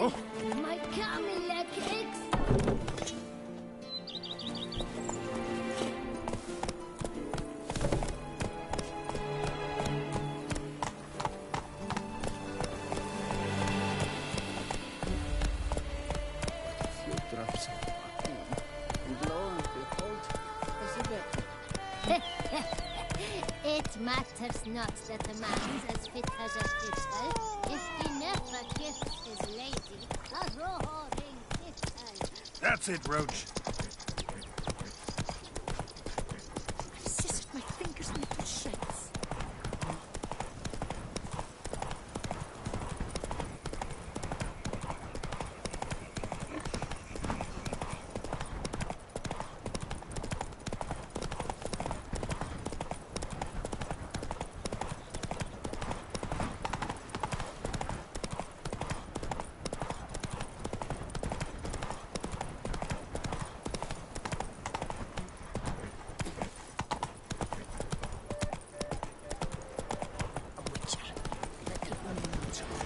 Oh. My Camilla cakes. It matters not that a man's as fit as a fiddle, if he never gifts his lady a roaring fiddle. That's it, Roach. I've scissored my fingers into shapes.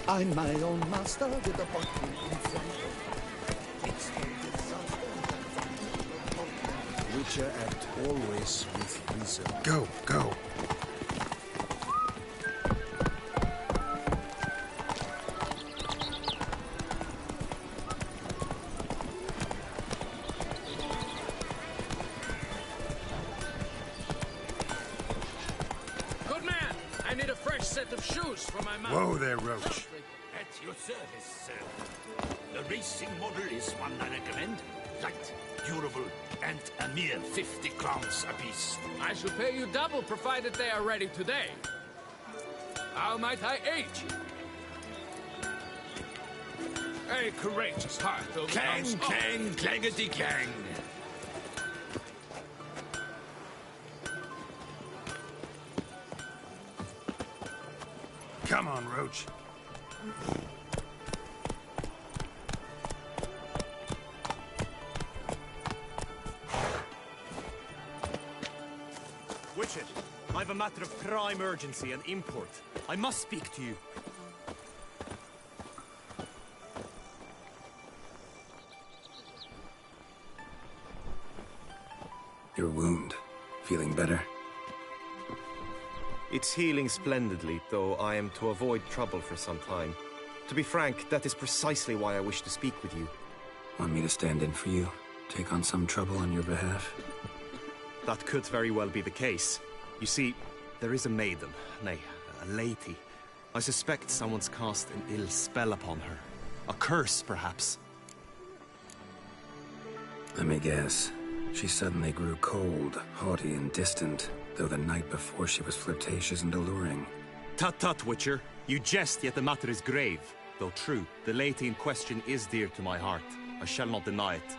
I'm my own master with a bottle inside. It's Witcher act always with reason. Go, go. Good man, I need a fresh set of shoes for my mount. Whoa there, Roach. At your service, sir. The racing model is one I recommend. Light, durable, and a mere 50 crowns apiece. I shall pay you double provided they are ready today. How might I aid you? A courageous heart overcomes Clang, all. clang, clangety clang. Come on, Roach. Witcher, I have a matter of prime urgency and import. I must speak to you. Your wound. Feeling better? It's healing splendidly, though I am to avoid trouble for some time. To be frank, that is precisely why I wish to speak with you. Want me to stand in for you? Take on some trouble on your behalf? That could very well be the case. You see, there is a maiden, nay, a lady. I suspect someone's cast an ill spell upon her. A curse, perhaps. Let me guess. She suddenly grew cold, haughty, and distant, though the night before she was flirtatious and alluring. Tut tut, Witcher. You jest, yet the matter is grave. Though true, the lady in question is dear to my heart. I shall not deny it.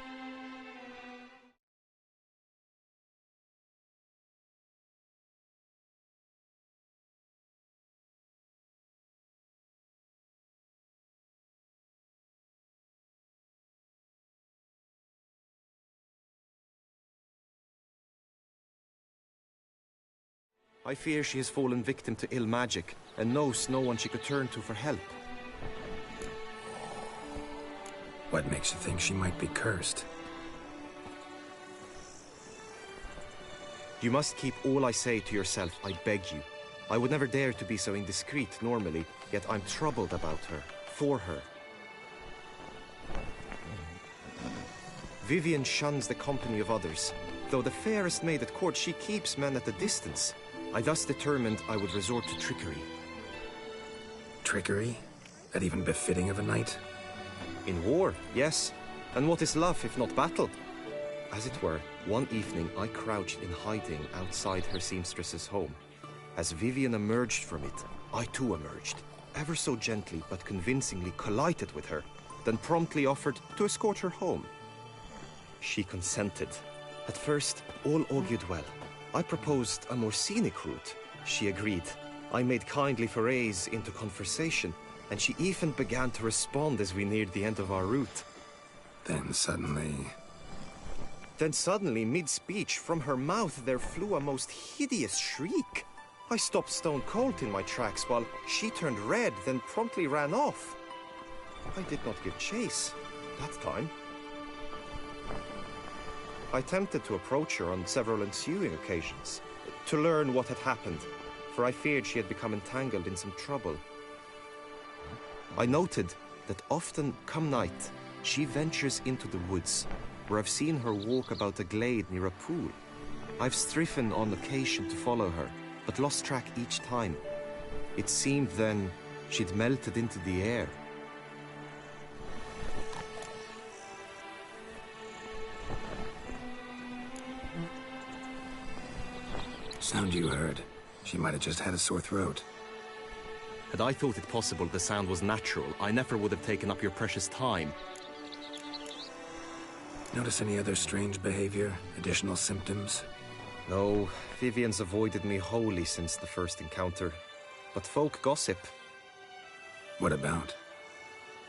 I fear she has fallen victim to ill magic, and knows no one she could turn to for help. What makes you think she might be cursed? You must keep all I say to yourself, I beg you. I would never dare to be so indiscreet normally, yet I'm troubled about her, for her. Vivian shuns the company of others. Though the fairest maid at court, she keeps men at a distance. I thus determined I would resort to trickery. Trickery? That even befitting of a knight? In war, yes. And what is love if not battle? As it were, one evening I crouched in hiding outside her seamstress's home. As Vivian emerged from it, I too emerged, ever so gently but convincingly collided with her, then promptly offered to escort her home. She consented. At first, all augured well. I proposed a more scenic route. She agreed. I made kindly forays into conversation, and she even began to respond as we neared the end of our route. Then suddenly, mid-speech, from her mouth there flew a most hideous shriek. I stopped stone cold in my tracks while she turned red, then promptly ran off. I did not give chase that time. I attempted to approach her on several ensuing occasions, to learn what had happened, for I feared she had become entangled in some trouble. I noted that often, come night, she ventures into the woods, where I've seen her walk about a glade near a pool. I've striven on occasion to follow her, but lost track each time. It seemed then she'd melted into the air. Sound you heard. She might have just had a sore throat. Had I thought it possible the sound was natural, I never would have taken up your precious time. Notice any other strange behavior? Additional symptoms? No, Vivian's avoided me wholly since the first encounter. But folk gossip. What about?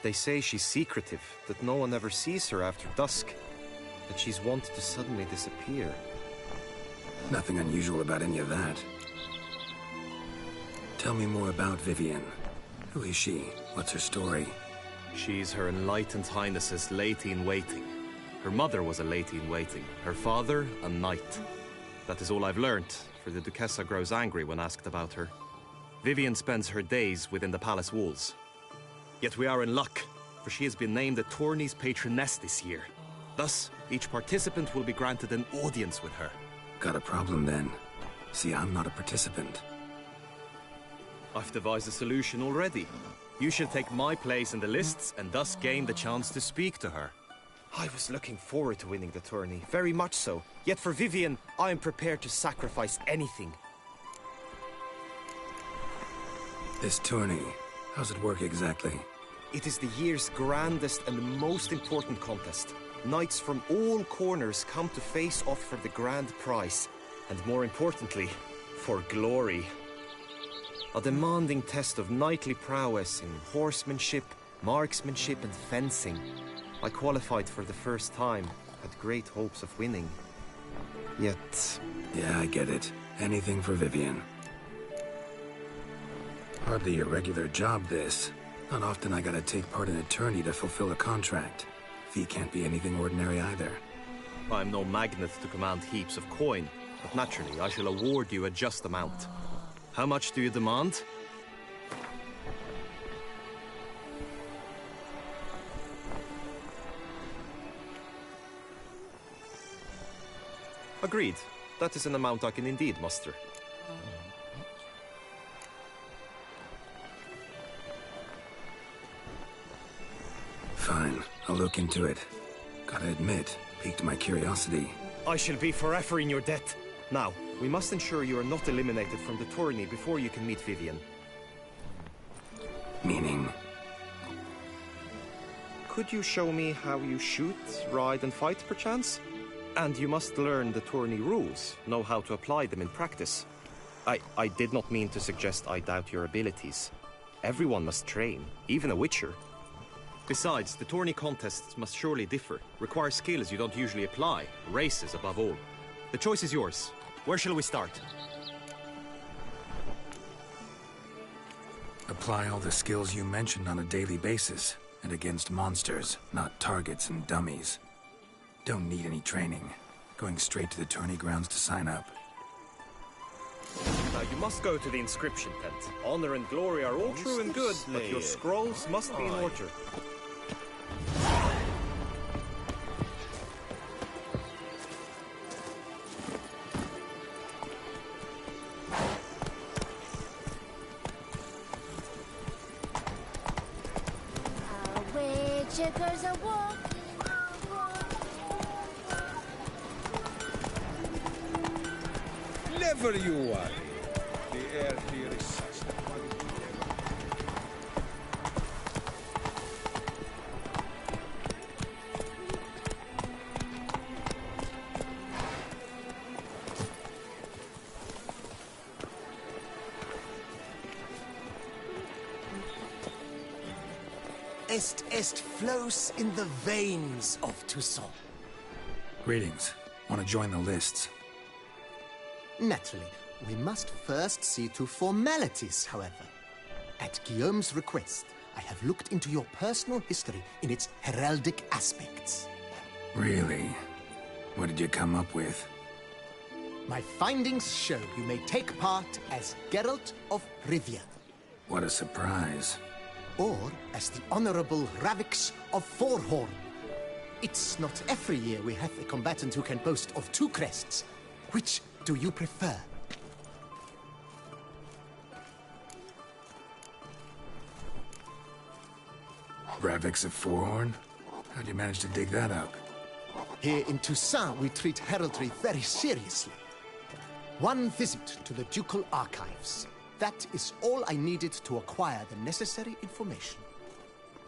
They say she's secretive, that no one ever sees her after dusk, that she's wont to suddenly disappear. Nothing unusual about any of that. Tell me more about Vivian. Who is she? What's her story? She's Her Enlightened Highness's lady-in-waiting. Her mother was a lady-in-waiting, her father a knight. That is all I've learnt, for the Duchessa grows angry when asked about her. Vivian spends her days within the palace walls. Yet we are in luck, for she has been named the tourney's patroness this year. Thus, each participant will be granted an audience with her. Got a problem then. See, I'm not a participant. I've devised a solution already. You shall take my place in the lists and thus gain the chance to speak to her. I was looking forward to winning the tourney, very much so. Yet for Vivian, I am prepared to sacrifice anything. This tourney, how's it work exactly? It is the year's grandest and most important contest. Knights from all corners come to face off for the grand prize. And more importantly, for glory. A demanding test of knightly prowess in horsemanship, marksmanship and fencing. I qualified for the first time, had great hopes of winning. Yet... Yeah, I get it. Anything for Vivian. Hardly a regular job, this. Not often I gotta take part in a tourney to fulfill a contract. Fee can't be anything ordinary either. I'm no magnet to command heaps of coin, but naturally I shall award you a just amount. How much do you demand? Agreed. That is an amount I can indeed muster. Fine, I'll look into it. Gotta admit, piqued my curiosity. I shall be forever in your debt. Now, we must ensure you are not eliminated from the tourney before you can meet Vivian. Meaning? Could you show me how you shoot, ride and fight, perchance? And you must learn the tourney rules, know how to apply them in practice. I did not mean to suggest I doubt your abilities. Everyone must train, even a witcher. Besides, the tourney contests must surely differ, require skills you don't usually apply, races above all. The choice is yours. Where shall we start? Apply all the skills you mentioned on a daily basis, and against monsters, not targets and dummies. Don't need any training. Going straight to the tourney grounds to sign up. Now you must go to the inscription tent. Honor and glory are all true and good, but your scrolls must be in order. Chickers are walking. Never you worry. The air here is such that one Est flows in the veins of Toussaint. Greetings. Want to join the lists? Naturally, We must first see to formalities, however. At Guillaume's request, I have looked into your personal history in its heraldic aspects. Really? What did you come up with? My findings show you may take part as Geralt of Rivia, What a surprise. or as the Honorable Ravix of Forhorn. It's not every year we have a combatant who can boast of 2 crests. Which do you prefer? Ravix of Forhorn? How'd you manage to dig that up? Here in Toussaint, we treat heraldry very seriously. One visit to the ducal archives. That is all I needed to acquire the necessary information.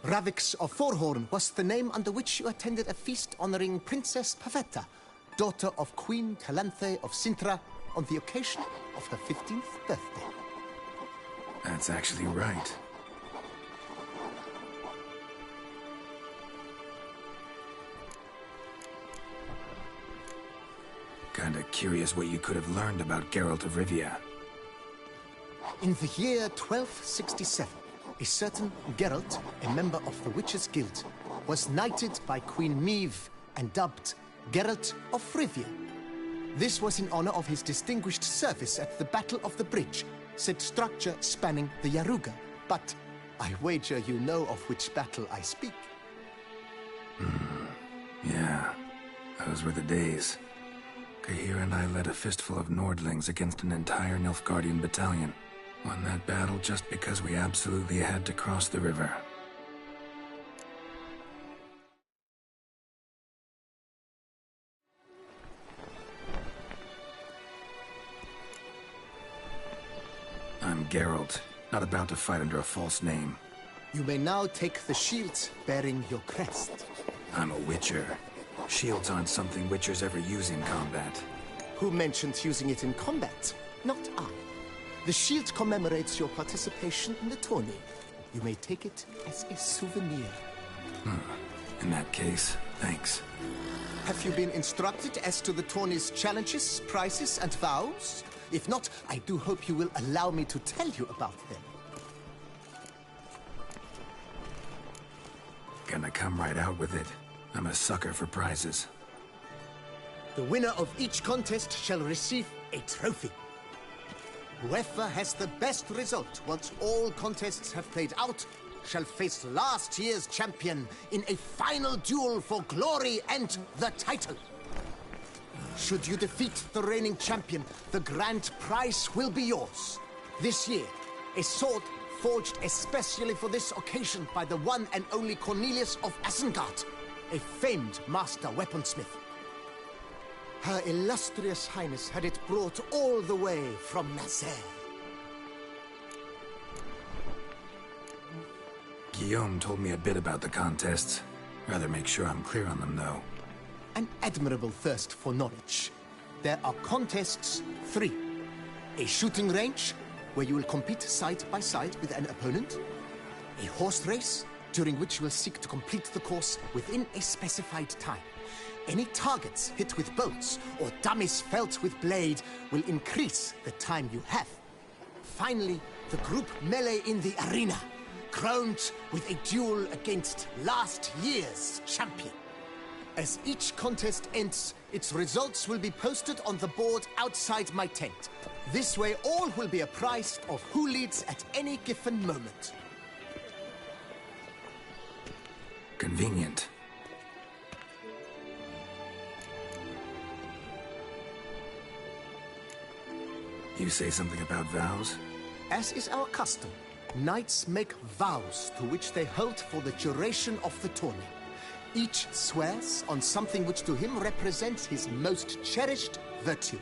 Ravix of Forhorn was the name under which you attended a feast honoring Princess Pavetta, daughter of Queen Calanthe of Sintra, on the occasion of her 15th birthday. That's actually right. Kinda curious what you could have learned about Geralt of Rivia. In the year 1267, a certain Geralt, a member of the Witches' Guild, was knighted by Queen Meve and dubbed Geralt of Rivia. This was in honor of his distinguished service at the Battle of the Bridge, said structure spanning the Yaruga. But I wager you know of which battle I speak. Yeah, those were the days. Kahir and I led a fistful of Nordlings against an entire Nilfgaardian battalion. Won that battle just because we absolutely had to cross the river. I'm Geralt, not about to fight under a false name. You may now take the shield bearing your crest. I'm a Witcher. Shields aren't something Witchers ever use in combat. Who mentioned using it in combat? Not I. The shield commemorates your participation in the tourney. You may take it as a souvenir. In that case, thanks. Have you been instructed as to the tourney's challenges, prizes, and vows? If not, I do hope you will allow me to tell you about them. Gonna come right out with it. I'm a sucker for prizes. The winner of each contest shall receive a trophy. Whoever has the best result once all contests have played out shall face last year's champion in a final duel for glory and the title. Should you defeat the reigning champion, the grand prize will be yours. This year, a sword forged especially for this occasion by the one and only Cornelius of Isengard, a famed master weaponsmith. Her illustrious highness had it brought all the way from Nazaire. Guillaume told me a bit about the contests. Rather make sure I'm clear on them, though. An admirable thirst for knowledge. There are contests 3. A shooting range, where you will compete side by side with an opponent. A horse race, during which you will seek to complete the course within a specified time. Any targets hit with bolts or dummies felt with blade will increase the time you have. Finally, the group melee in the arena, crowned with a duel against last year's champion. As each contest ends, its results will be posted on the board outside my tent. This way, all will be apprised of who leads at any given moment. Convenient. You say something about vows? As is our custom, knights make vows to which they hold for the duration of the tourney. Each swears on something which to him represents his most cherished virtue.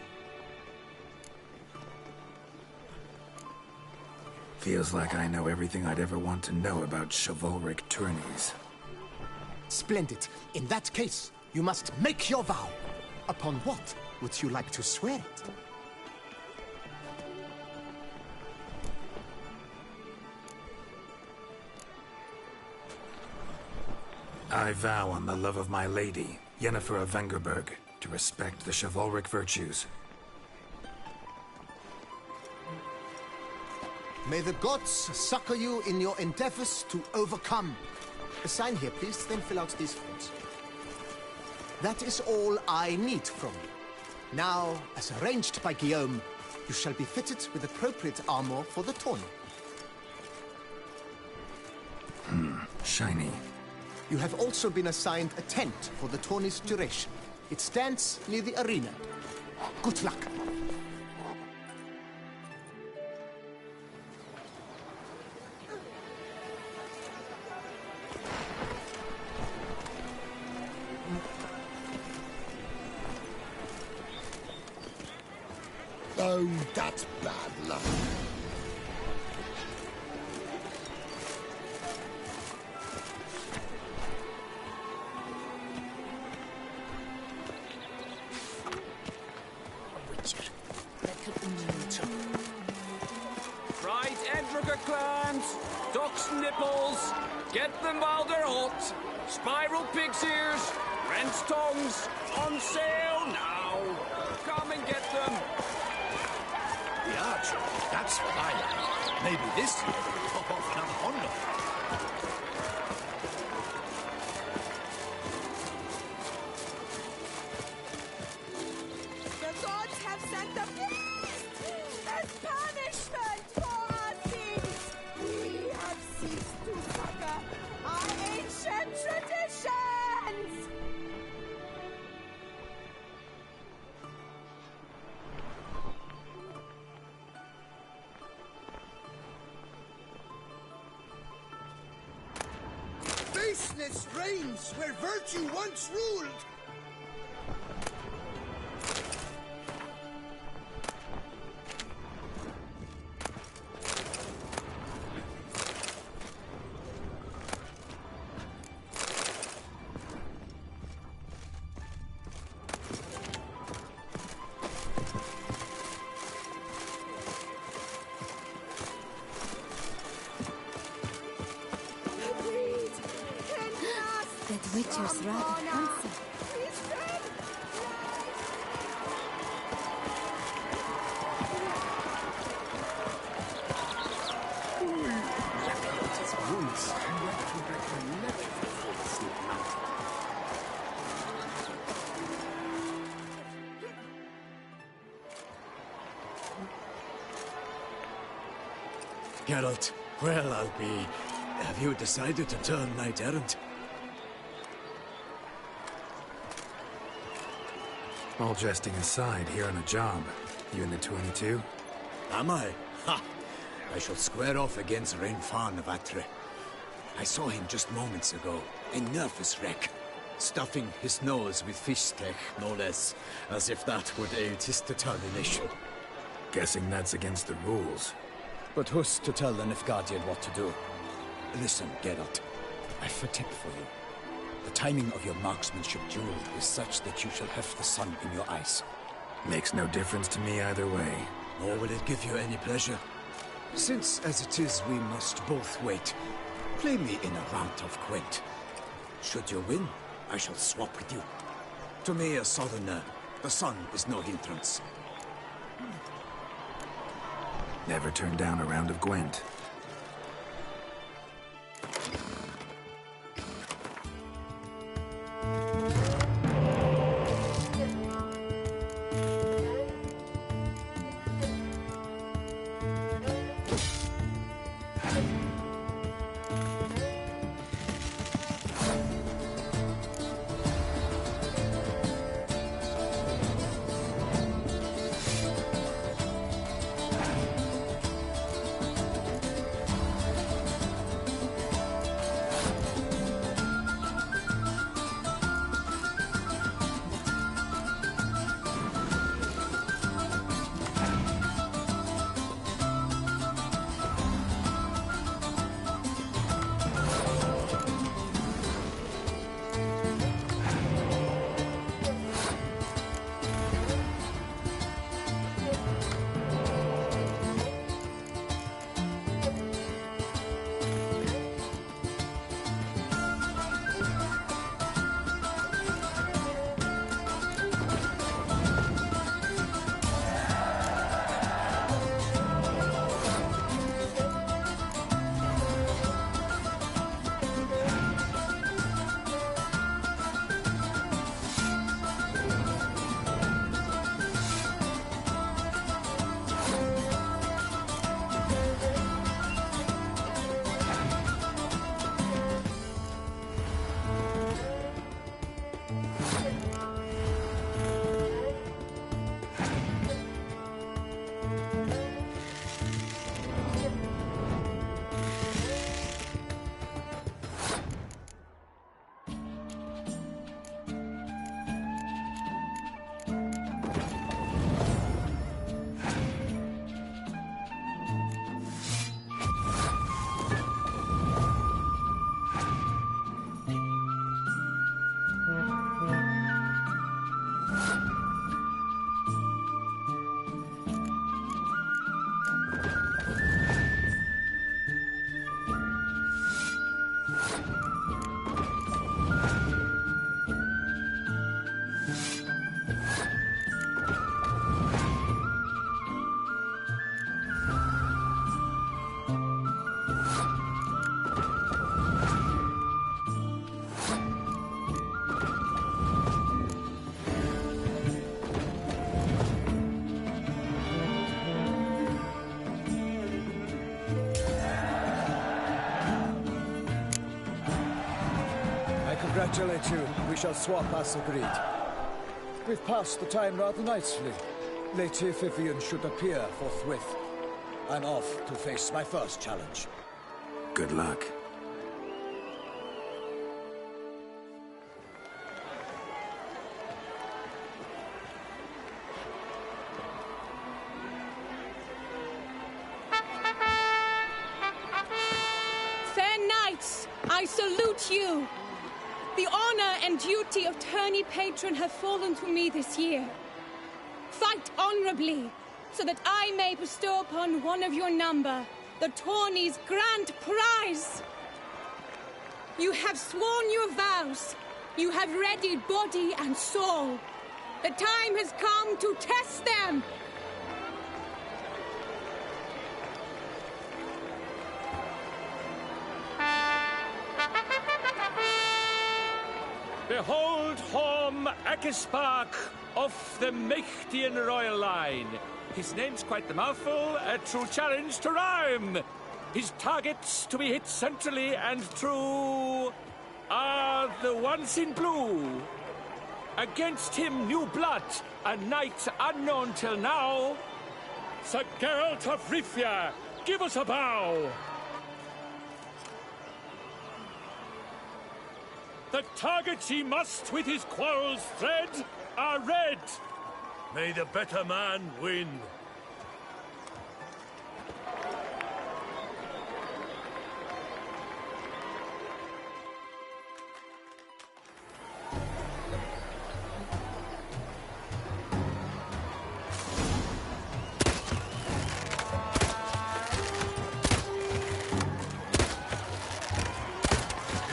Feels like I know everything I'd ever want to know about chivalric tourneys. Splendid. In that case, you must make your vow. Upon what would you like to swear it? I vow on the love of my lady, Yennefer of Vengerberg, to respect the chivalric virtues. May the gods succor you in your endeavors to overcome. Sign here, please, then fill out these forms. That is all I need from you. Now, as arranged by Guillaume, you shall be fitted with appropriate armor for the tournament. Shiny. You have also been assigned a tent for the tourney's duration. It stands near the arena. Good luck. Oh, that's bad luck. Right, Edrica clans, duck's nipples, get them while they're hot. Spiral pig's ears, wrench tongues, on sale now. Come and get them. The archer, that's what I like. Maybe this year they'll pop off another Honda. The gods have sent a beast as punishment for our sins. We have ceased to succor our ancient traditions. Baseness reigns where virtue once ruled. That Witcher's rather handsome. Geralt, well, I'll be... Have you decided to turn knight-errant? All jesting aside, here on a job. You in the 22? Am I? Ha! I shall square off against Renfan of Atre. I saw him just moments ago, a nervous wreck, stuffing his nose with fish steak, no less, as if that would aid his determination. Guessing that's against the rules. But who's to tell the Nilfgaardian what to do? Listen, Geralt, I've a tip for you. The timing of your marksmanship duel is such that you shall have the sun in your eyes. Makes no difference to me either way. Nor will it give you any pleasure. Since, as it is, we must both wait, play me in a round of Gwent. Should you win, I shall swap with you. To me, a southerner, the sun is no hindrance. Never turn down a round of Gwent. congratulate you. We shall swap as agreed. We've passed the time rather nicely. Lady Vivian should appear forthwith. I'm off to face my first challenge. Good luck. Fair knights, I salute you. The honor and duty of tourney patron have fallen to me this year. Fight honorably, so that I may bestow upon one of your number the tourney's grand prize. You have sworn your vows. You have readied body and soul. The time has come to test them. Behold Horm Akispark of the Mechtian royal line. His name's quite the mouthful, a true challenge to rhyme. His targets to be hit centrally and true are the ones in blue. Against him new blood, a knight unknown till now. Sir Geralt of Rivia, give us a bow. The targets he must with his quarrels thread are red. May the better man win.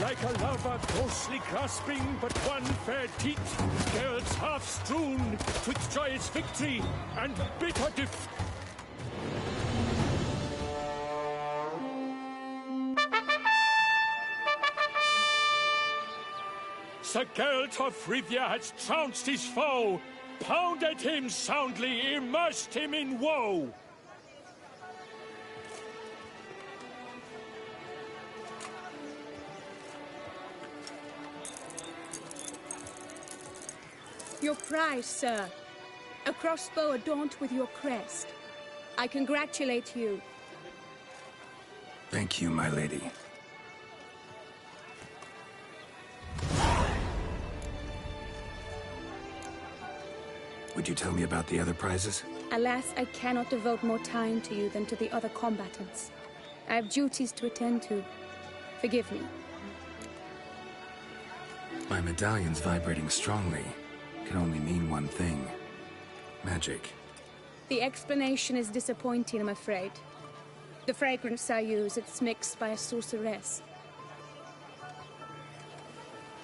Like a lava closely grasping but one fair teat, Geralt's half strewn twixt joyous victory and bitter defeat. Sir Geralt of Rivia has trounced his foe, pounded him soundly, immersed him in woe. Your prize, sir. A crossbow adorned with your crest. I congratulate you. Thank you, my lady. Would you tell me about the other prizes? Alas, I cannot devote more time to you than to the other combatants. I have duties to attend to. Forgive me. My medallion's vibrating strongly. Can only mean one thing. Magic. The explanation is disappointing, I'm afraid. The fragrance I use, it's mixed by a sorceress.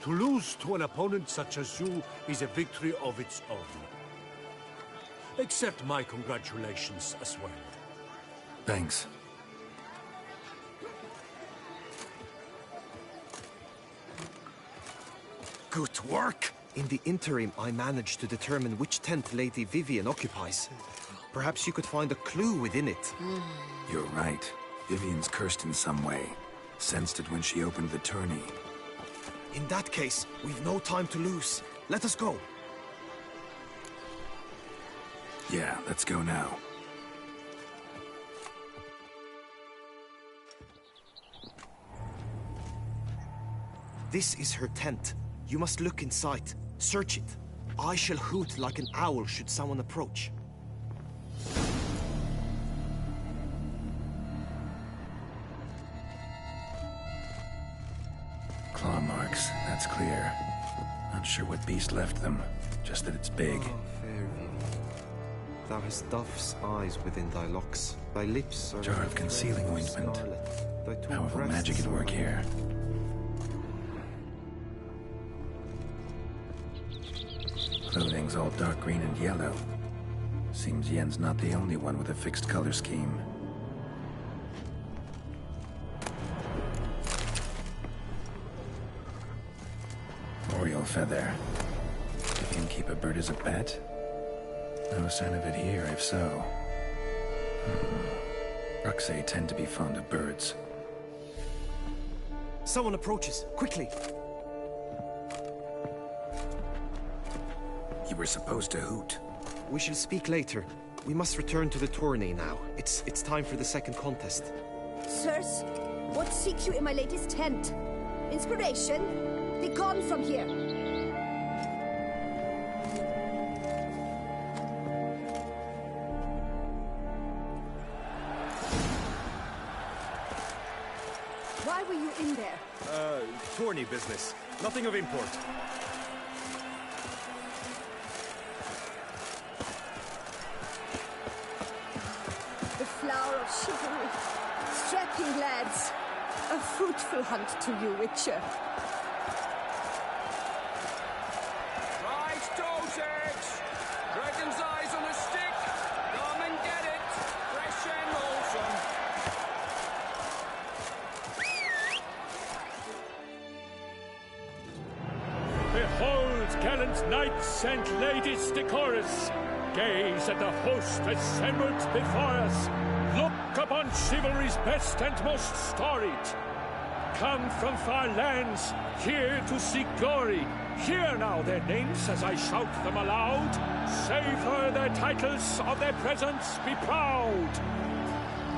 To lose to an opponent such as you is a victory of its own. Accept my congratulations as well. Thanks. Good work! In the interim, I managed to determine which tent Lady Vivian occupies. Perhaps you could find a clue within it. You're right. Vivian's cursed in some way. Sensed it when she opened the tourney. In that case, we've no time to lose. Let us go. Yeah, let's go now. This is her tent. You must look inside. Search it. I shall hoot like an owl should someone approach. Claw marks, that's clear. Not sure what beast left them, just that it's big. Oh, fair Vivian. Thou hast dove's eyes within thy locks. Thy lips are... Jar of concealing ointment. Powerful magic at work here. Clothing's all dark green and yellow. Seems Yen's not the only one with a fixed color scheme. Oriole feather. You can keep a bird as a pet? No sign of it here, if so. Ruxay tend to be fond of birds. Someone approaches. Quickly! we're supposed to hoot. We shall speak later. We must return to the tourney now. It's time for the second contest. Sirs, what seek you in my lady's tent? Inspiration? Be gone from here. Why were you in there? Tourney business. Nothing of import. The flower of chivalry. Strapping lads. A fruitful hunt to you, Witcher. Right, Totex! Dragon's eyes on a stick! Come and get it! Fresh and wholesome! Behold, gallant knights and ladies decorous! Gaze at the host assembled before us! Look upon chivalry's best and most storied! Come from far lands, here to seek glory. Hear now their names as I shout them aloud. Savor their titles, of their presence be proud.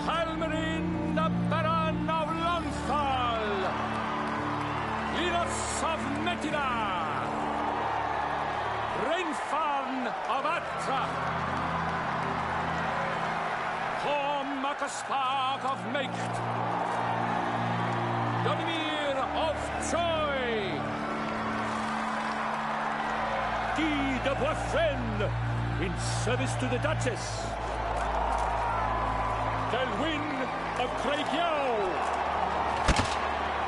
Halmarin, the Baron of Lonthal. Linus of Metida. Rainfarn of Atra. Macaspark of Macht. Donimir of Troy. Guy de Boisfren, in service to the Duchess. Delwyn of Craigiau.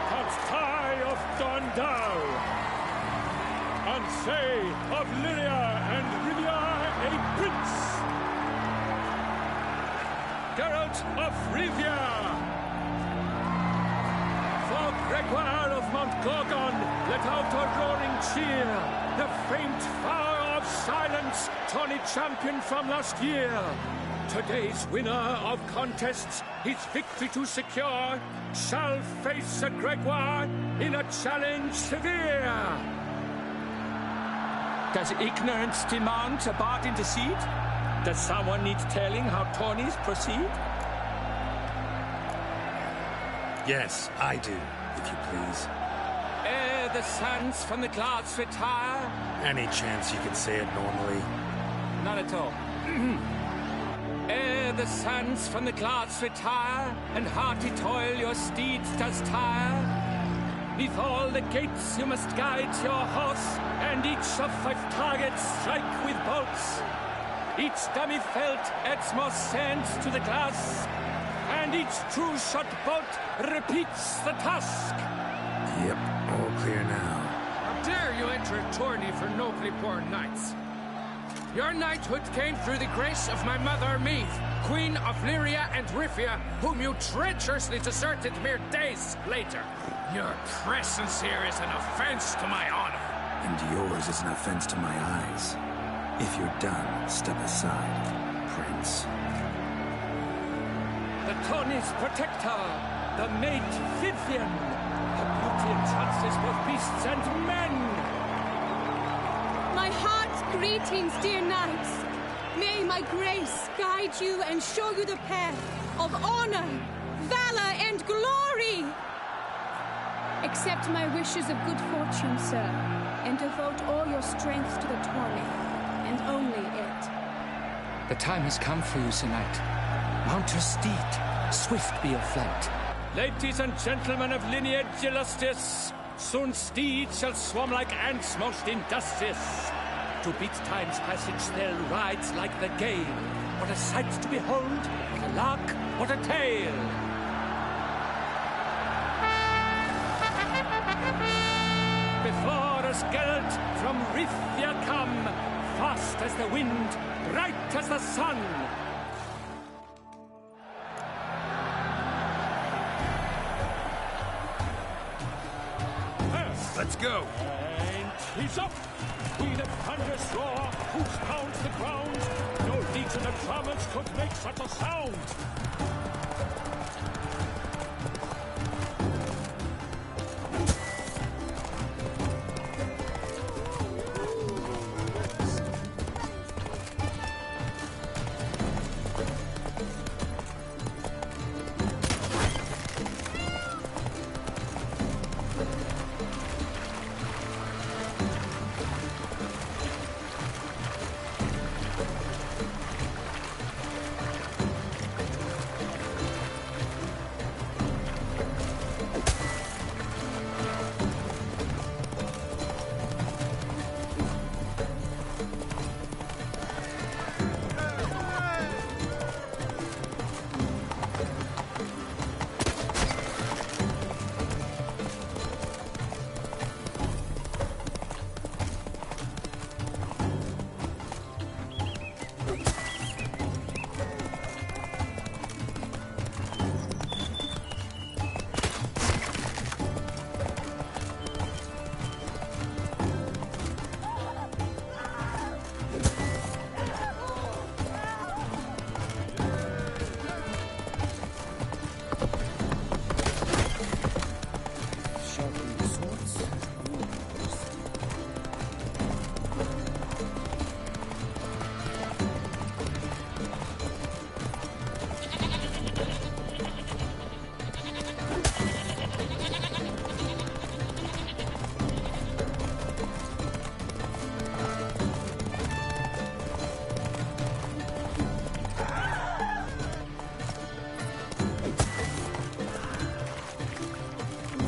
Count Ty of Dondal. Ansay of Lyria and Rivia a prince. Geralt of Rivia. For Gregoire of Montgorgon, let out a roaring cheer. The faint flower of silence, tourney champion from last year. Today's winner of contests, his victory to secure, shall face a Gregoire in a challenge severe. Does ignorance demand a bard intercede? Does someone need telling how tourneys proceed? Yes, I do, if you please. Ere the suns from the clouds retire. Any chance you could say it normally? Not at all. Ere the suns from the clouds retire, and hearty toil your steeds does tire. Neath all the gates you must guide your horse, and each of 5 targets strike with bolts. Each dummy felt adds more sand to the glass, and each true shot bolt repeats the task. Yep, all clear now. How dare you enter a tourney for nobly born knights? Your knighthood came through the grace of my mother Meath, Queen of Lyria and Rivia, whom you treacherously deserted mere days later. Your presence here is an offense to my honor. And yours is an offense to my eyes. If you're done, step aside, Prince. The tourney's protector, the maid Vivian. Her beauty entrances both beasts and men. My heart's greetings, dear knights. May my grace guide you and show you the path of honor, valor, and glory. Accept my wishes of good fortune, sir, and devote all your strength to the tourney, and only it. The time has come for you, Sir Knight. Mount your steed. Swift be your flight. Ladies and gentlemen of lineage illustrious, soon steeds shall swarm like ants most industrious. To beat time's passage they'll ride like the gale. What a sight to behold, what a lark, what a tale. Before us Geralt from Rivia come, fast as the wind, bright as the sun. Let's go. And he's up. With a thunderous roar, whose pounds the ground. No legion of drummers could make such a sound.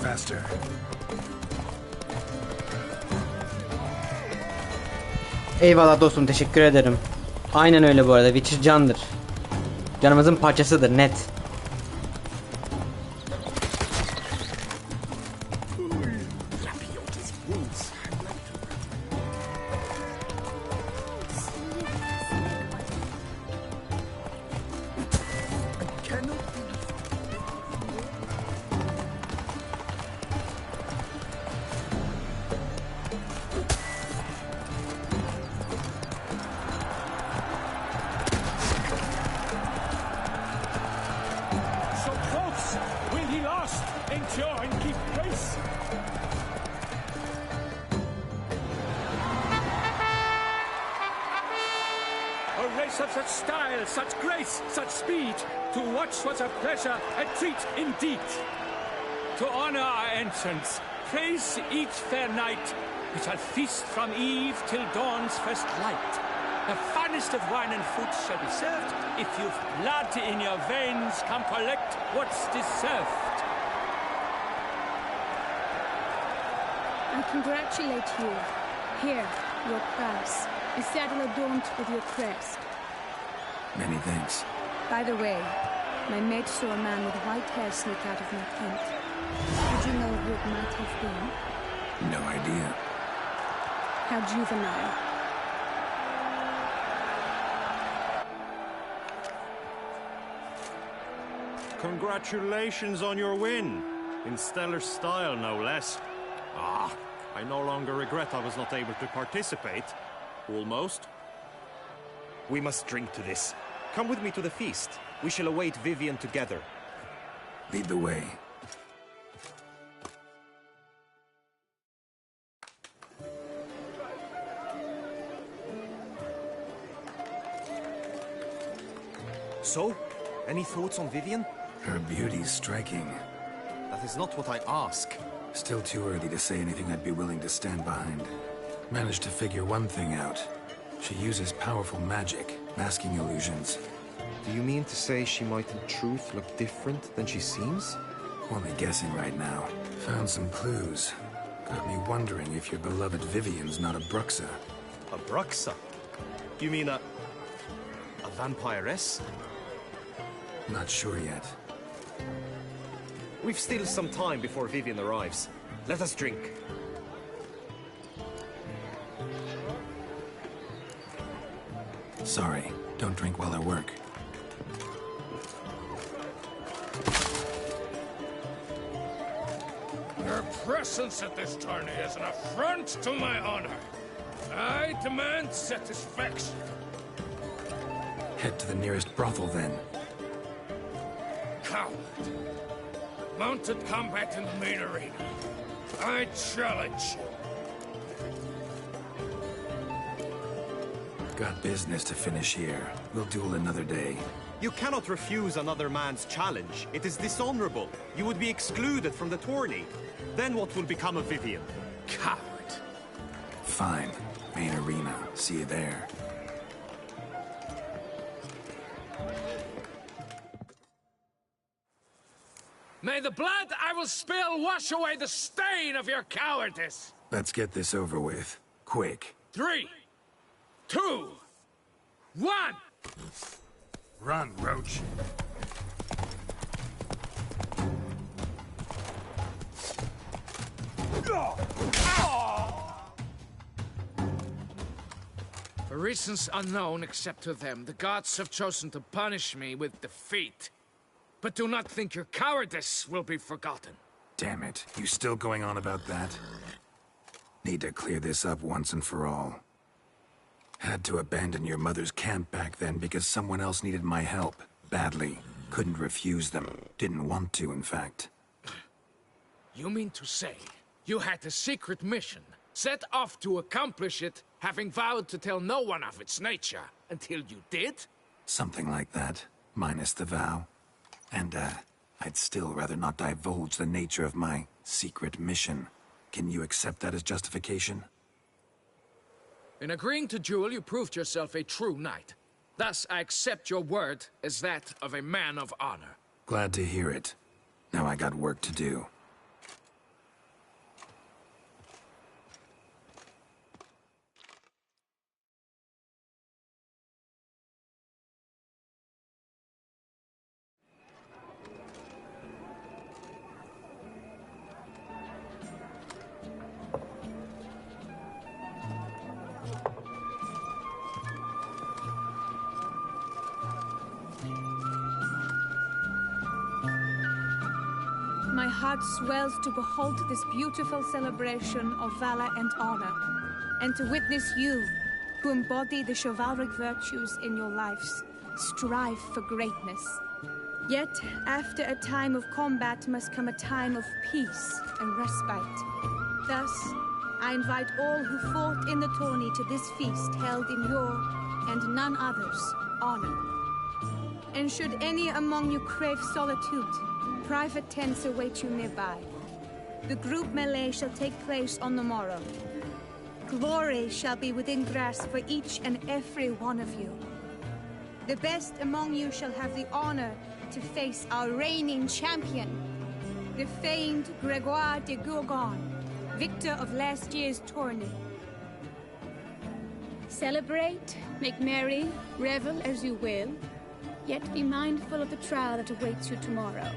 Faster. Eyvallah dostum, teşekkür ederim. Aynen öyle bu arada. Witcher candır. Canımızın parçasıdır, net. Of such style, such grace, such speed. To watch was a pleasure, a treat indeed. To honor our entrance, praise each fair night. We shall feast from eve till dawn's first light. The finest of wine and fruit shall be served. If you've blood in your veins, come collect what's deserved. I congratulate you. Here, your prize. A saddle adorned with your crest. Many thanks. By the way, my mate saw a man with white hair sneak out of my tent. Did you know who it might have been? No idea. How juvenile. Congratulations on your win. In stellar style, no less. I no longer regret I was not able to participate. Almost. We must drink to this. Come with me to the feast. We shall await Vivian together. Lead the way. So, any thoughts on Vivian? Her beauty's striking. That is not what I ask. Still too early to say anything I'd be willing to stand behind. Managed to figure one thing out. She uses powerful magic, masking illusions. Do you mean to say she might in truth look different than she seems? Only guessing right now. Found some clues. Got me wondering if your beloved Vivian's not a Bruxa. A Bruxa? You mean a vampiress? Not sure yet. We've still some time before Vivian arrives. Let us drink. Sorry, don't drink while I work. Your presence at this tourney is an affront to my honor. I demand satisfaction. Head to the nearest brothel, then. Coward. Mounted combat in the main arena. I challenge you. Got business to finish here. We'll duel another day. You cannot refuse another man's challenge. It is dishonorable. You would be excluded from the tourney. Then what will become of Vivian? Coward. Fine. Main arena. See you there. May the blood I will spill wash away the stain of your cowardice. Let's get this over with. Quick. 3, 2, 1! Run, Roach. For reasons unknown except to them, the gods have chosen to punish me with defeat. But do not think your cowardice will be forgotten. Damn it. You still going on about that? Need to clear this up once and for all. Had to abandon your mother's camp back then because someone else needed my help. Badly. Couldn't refuse them. Didn't want to, in fact. You mean to say you had a secret mission, set off to accomplish it, having vowed to tell no one of its nature, until you did? Something like that. Minus the vow. And, I'd still rather not divulge the nature of my secret mission. Can you accept that as justification? In agreeing to duel, you proved yourself a true knight. Thus, I accept your word as that of a man of honor. Glad to hear it. Now I got work to do. heart swells to behold this beautiful celebration of valor and honor, and to witness you, who embody the chivalric virtues in your lives, strive for greatness. Yet, after a time of combat must come a time of peace and respite. Thus, I invite all who fought in the tourney to this feast held in your, and none other's, honor. And should any among you crave solitude, private tents await you nearby. The group melee shall take place on the morrow. Glory shall be within grasp for each and every one of you. The best among you shall have the honor to face our reigning champion, the famed Gregoire de Gourgon, victor of last year's tourney. Celebrate, make merry, revel as you will, yet be mindful of the trial that awaits you tomorrow.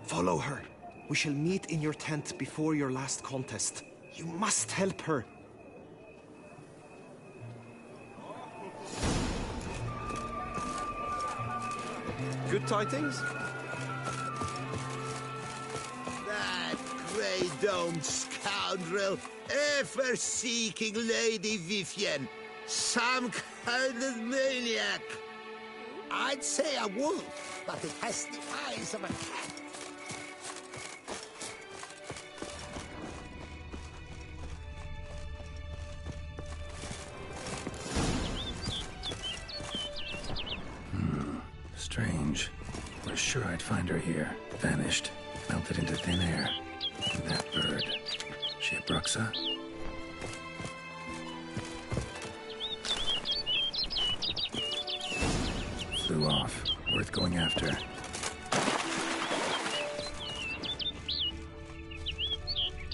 Follow her. We shall meet in your tent before your last contest. You must help her. Good tidings? That grey-domed scoundrel, ever-seeking Lady Vivienne. Some kind of maniac. I'd say a wolf, but it has the eyes of a cat. Strange. Was sure I'd find her here. Vanished. Melted into thin air. And that bird. She a Bruxa? Flew off. Worth going after.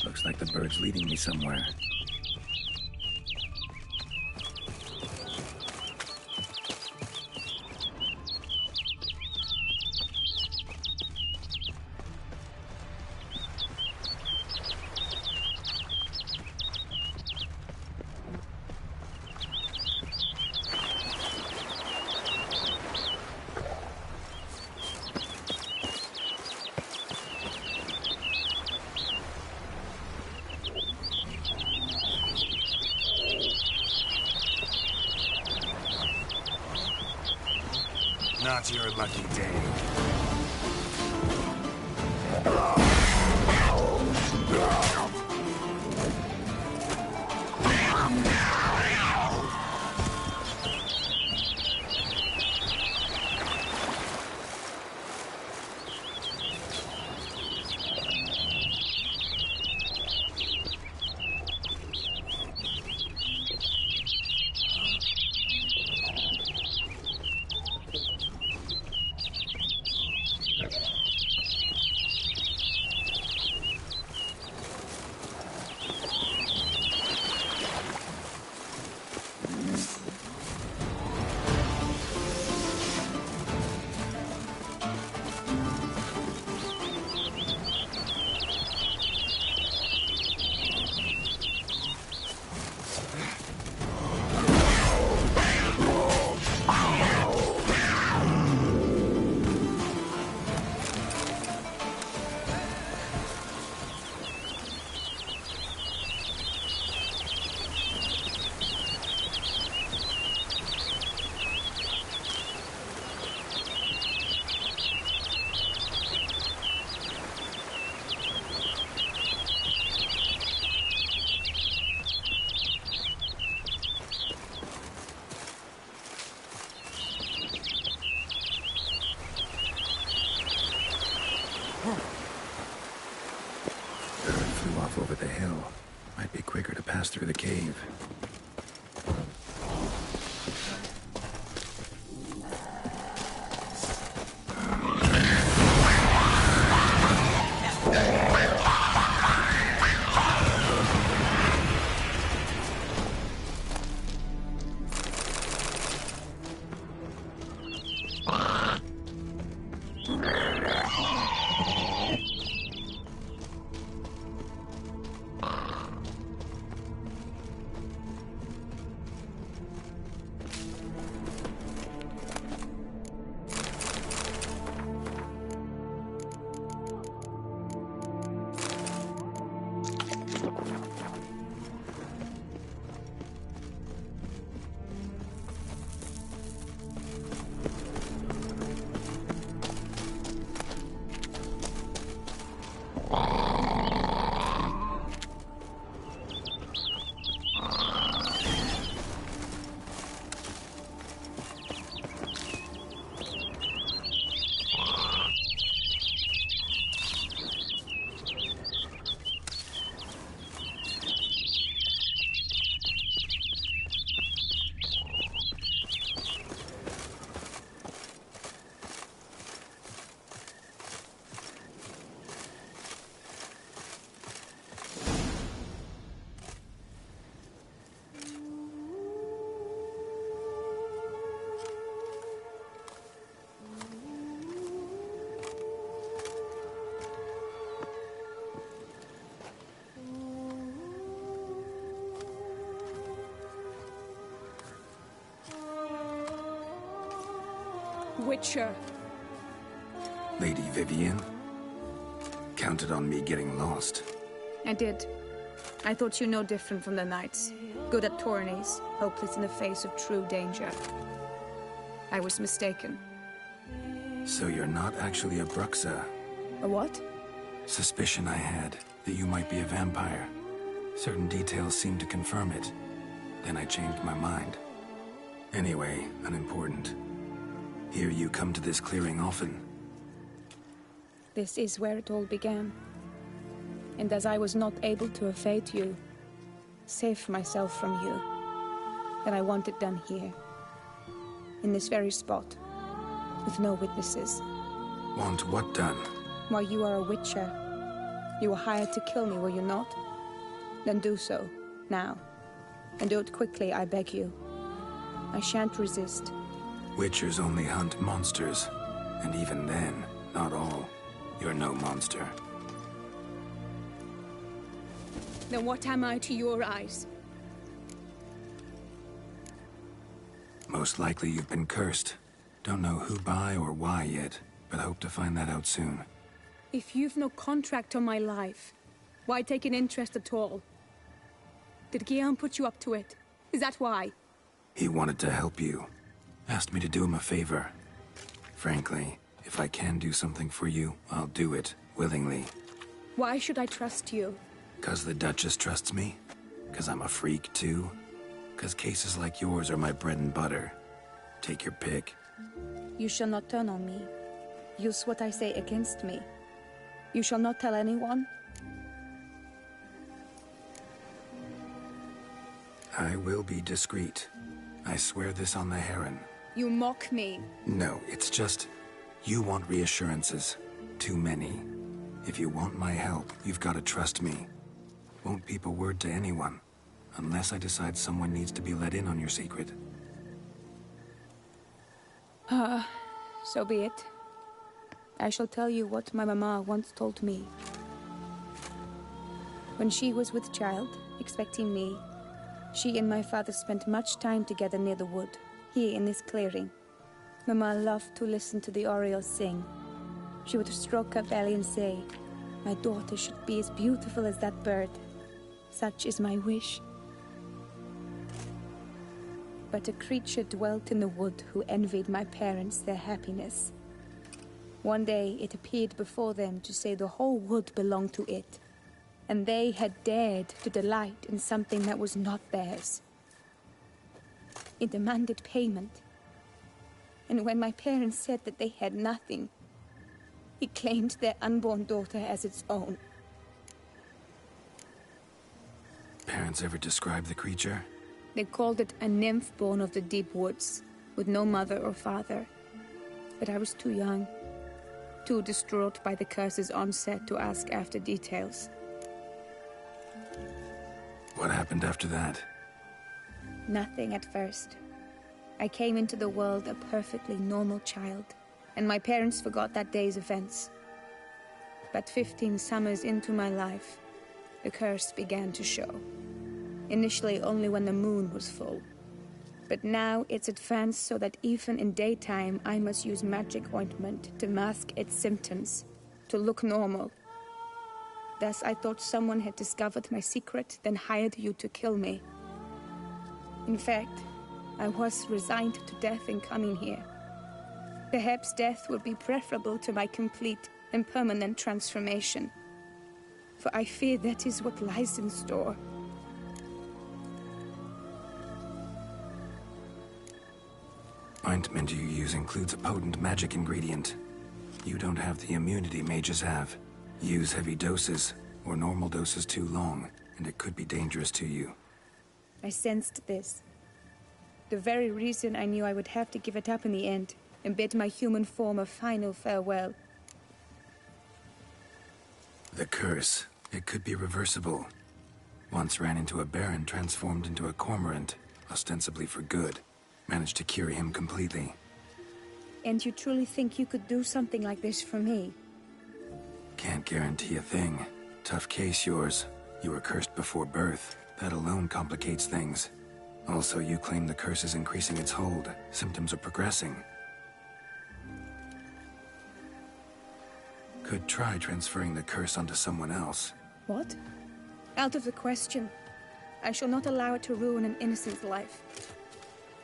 Looks like the bird's leading me somewhere. Not your lucky day. Over the hill. Might be quicker to pass through the cave. witcher. Lady Vivian? Counted on me getting lost. I did. I thought you no different from the knights. Good at tourneys, hopeless in the face of true danger. I was mistaken. So you're not actually a Bruxa? A what? Suspicion I had, that you might be a vampire. Certain details seemed to confirm it. Then I changed my mind. Anyway, unimportant. Here you come to this clearing often. This is where it all began. And as I was not able to evade you, save myself from you, then I want it done here. In this very spot. With no witnesses. Want what done? Why, you are a witcher. You were hired to kill me, were you not? Then do so, now. And do it quickly, I beg you. I shan't resist. Witchers only hunt monsters. And even then, not all. You're no monster. Then what am I to your eyes? Most likely you've been cursed. Don't know who by or why yet, but hope to find that out soon. If you've no contract on my life, why take an interest at all? Did Guillaume put you up to it? Is that why? He wanted to help you. Asked me to do him a favor. Frankly, if I can do something for you, I'll do it, willingly. Why should I trust you? 'Cause the Duchess trusts me? 'Cause I'm a freak, too? 'Cause cases like yours are my bread and butter. Take your pick. You shall not turn on me. Use what I say against me. You shall not tell anyone? I will be discreet. I swear this on the Heron. You mock me. No, it's just... You want reassurances. Too many. If you want my help, you've got to trust me. Won't peep a word to anyone. Unless I decide someone needs to be let in on your secret. So be it. I shall tell you what my mama once told me. When she was with child, expecting me, she and my father spent much time together near the wood, here in this clearing. Mama loved to listen to the orioles sing. She would stroke her belly and say, "My daughter should be as beautiful as that bird. Such is my wish." But a creature dwelt in the wood who envied my parents their happiness. One day it appeared before them to say the whole wood belonged to it, and they had dared to delight in something that was not theirs. It demanded payment, and when my parents said that they had nothing, it claimed their unborn daughter as its own. Parents ever describe the creature? They called it a nymph born of the deep woods, with no mother or father. But I was too young, too distraught by the curse's onset to ask after details. What happened after that? Nothing at first. I came into the world a perfectly normal child, and my parents forgot that day's events. But 15 summers into my life, the curse began to show. Initially only when the moon was full. But now it's advanced so that even in daytime I must use magic ointment to mask its symptoms, to look normal. Thus I thought someone had discovered my secret, then hired you to kill me. In fact, I was resigned to death in coming here. Perhaps death would be preferable to my complete and permanent transformation. For I fear that is what lies in store. Ointment you use includes a potent magic ingredient. You don't have the immunity mages have. Use heavy doses, or normal doses too long, and it could be dangerous to you. I sensed this. The very reason I knew I would have to give it up in the end, and bid my human form a final farewell. The curse, it could be reversible. Once ran into a baron transformed into a cormorant, ostensibly for good. Managed to cure him completely. And you truly think you could do something like this for me? Can't guarantee a thing. Tough case, yours. You were cursed before birth. That alone complicates things. Also, you claim the curse is increasing its hold. Symptoms are progressing. Could try transferring the curse onto someone else. What? Out of the question. I shall not allow it to ruin an innocent's life.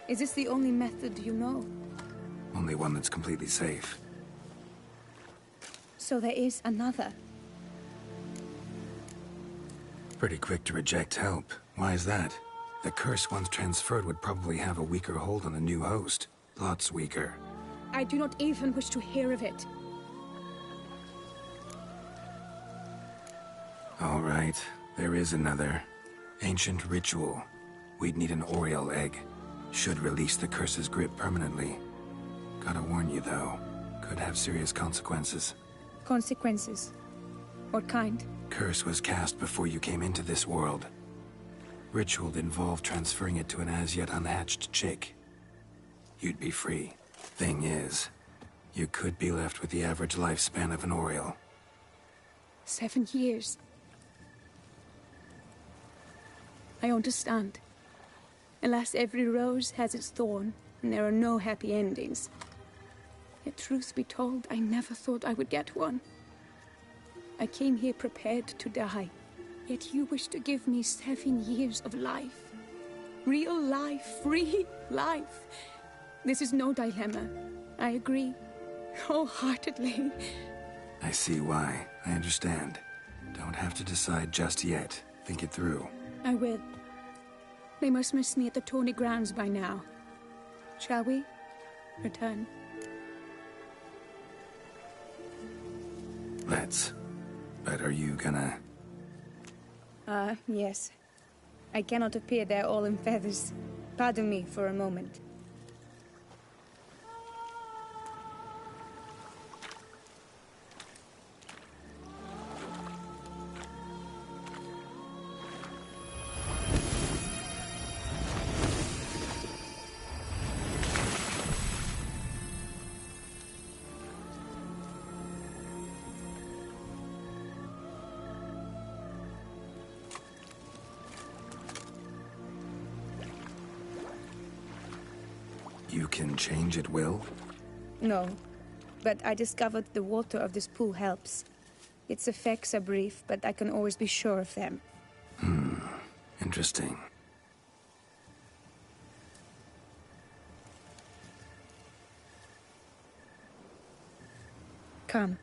Is this the only method you know? Only one that's completely safe. So there is another. Pretty quick to reject help. Why is that? The curse once transferred would probably have a weaker hold on the new host. Lots weaker. I do not even wish to hear of it. All right, there is another. Ancient ritual. We'd need an Oriole egg. Should release the curse's grip permanently. Gotta warn you, though. Could have serious consequences. Consequences? What kind? Curse was cast before you came into this world. Ritual involved transferring it to an as-yet unhatched chick. You'd be free. Thing is, you could be left with the average lifespan of an Oriole. 7 years. I understand. Alas, every rose has its thorn, and there are no happy endings. Yet truth be told, I never thought I would get one. I came here prepared to die, yet you wish to give me 7 years of life. Real life, free life. This is no dilemma. I agree, wholeheartedly. I see why. I understand. Don't have to decide just yet. Think it through. I will. They must miss me at the Tawny grounds by now. Shall we return? Let's. But are you gonna... Yes. I cannot appear there all in feathers. Pardon me for a moment. You can change at will? No, but I discovered the water of this pool helps. Its effects are brief, but I can always be sure of them. Interesting. Come.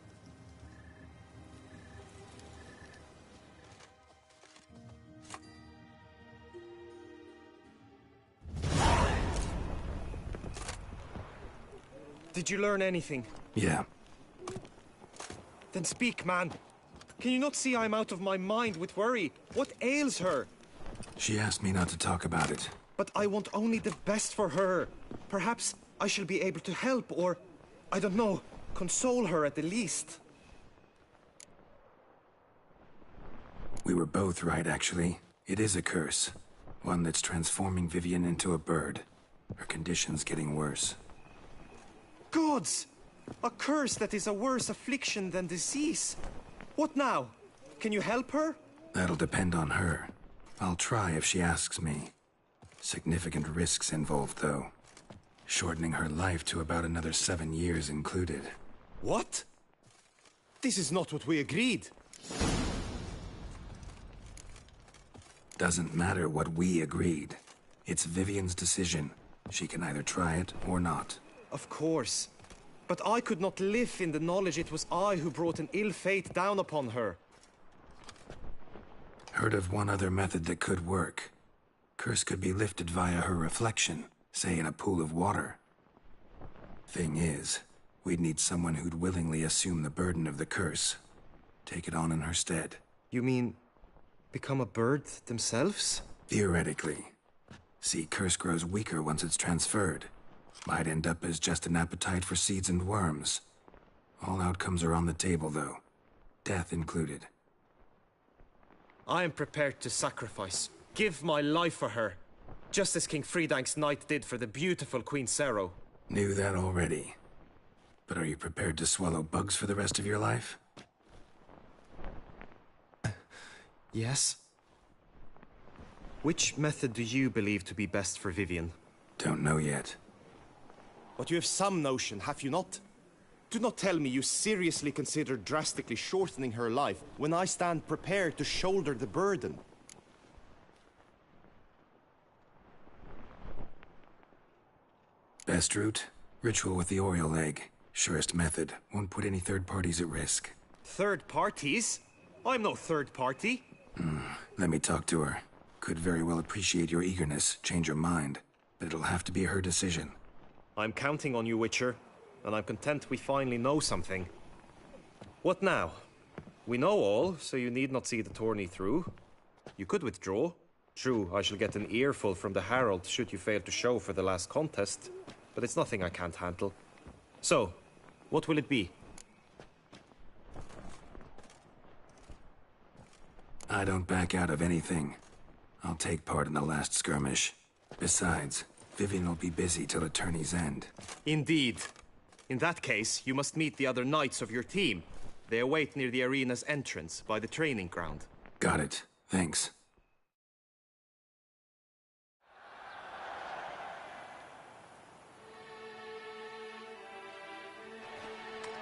Did you learn anything? Yeah. Then speak, man. Can you not see I'm out of my mind with worry? What ails her? She asked me not to talk about it. But I want only the best for her. Perhaps I shall be able to help, or, I don't know, console her at the least. We were both right, actually. It is a curse. One that's transforming Vivian into a bird. Her condition's getting worse. Gods! A curse that is a worse affliction than disease. What now? Can you help her? That'll depend on her. I'll try if she asks me. Significant risks involved, though. Shortening her life to about another 7 years included. What? This is not what we agreed. Doesn't matter what we agreed. It's Vivian's decision. She can either try it or not. Of course. But I could not live in the knowledge it was I who brought an ill fate down upon her. Heard of one other method that could work. Curse could be lifted via her reflection, say in a pool of water. Thing is, we'd need someone who'd willingly assume the burden of the curse. Take it on in her stead. You mean, become a bird themselves? Theoretically. See, curse grows weaker once it's transferred. Might end up as just an appetite for seeds and worms. All outcomes are on the table, though. Death included. I am prepared to sacrifice. Give my life for her. Just as King Fridank's knight did for the beautiful Queen Sero. Knew that already. But are you prepared to swallow bugs for the rest of your life? Yes. Which method do you believe to be best for Vivian? Don't know yet. But you have some notion, have you not? Do not tell me you seriously consider drastically shortening her life when I stand prepared to shoulder the burden. Best route? Ritual with the Oriole egg. Surest method. Won't put any third parties at risk. Third parties? I'm no third party. Let me talk to her. Could very well appreciate your eagerness, change her mind. But it'll have to be her decision. I'm counting on you, Witcher. And I'm content we finally know something. What now? We know all, so you need not see the tourney through. You could withdraw. True, I shall get an earful from the Herald should you fail to show for the last contest. But it's nothing I can't handle. So, what will it be? I don't back out of anything. I'll take part in the last skirmish. Besides, Vivian will be busy till the tourney's end. Indeed. In that case, you must meet the other knights of your team. They await near the arena's entrance, by the training ground. Got it. Thanks.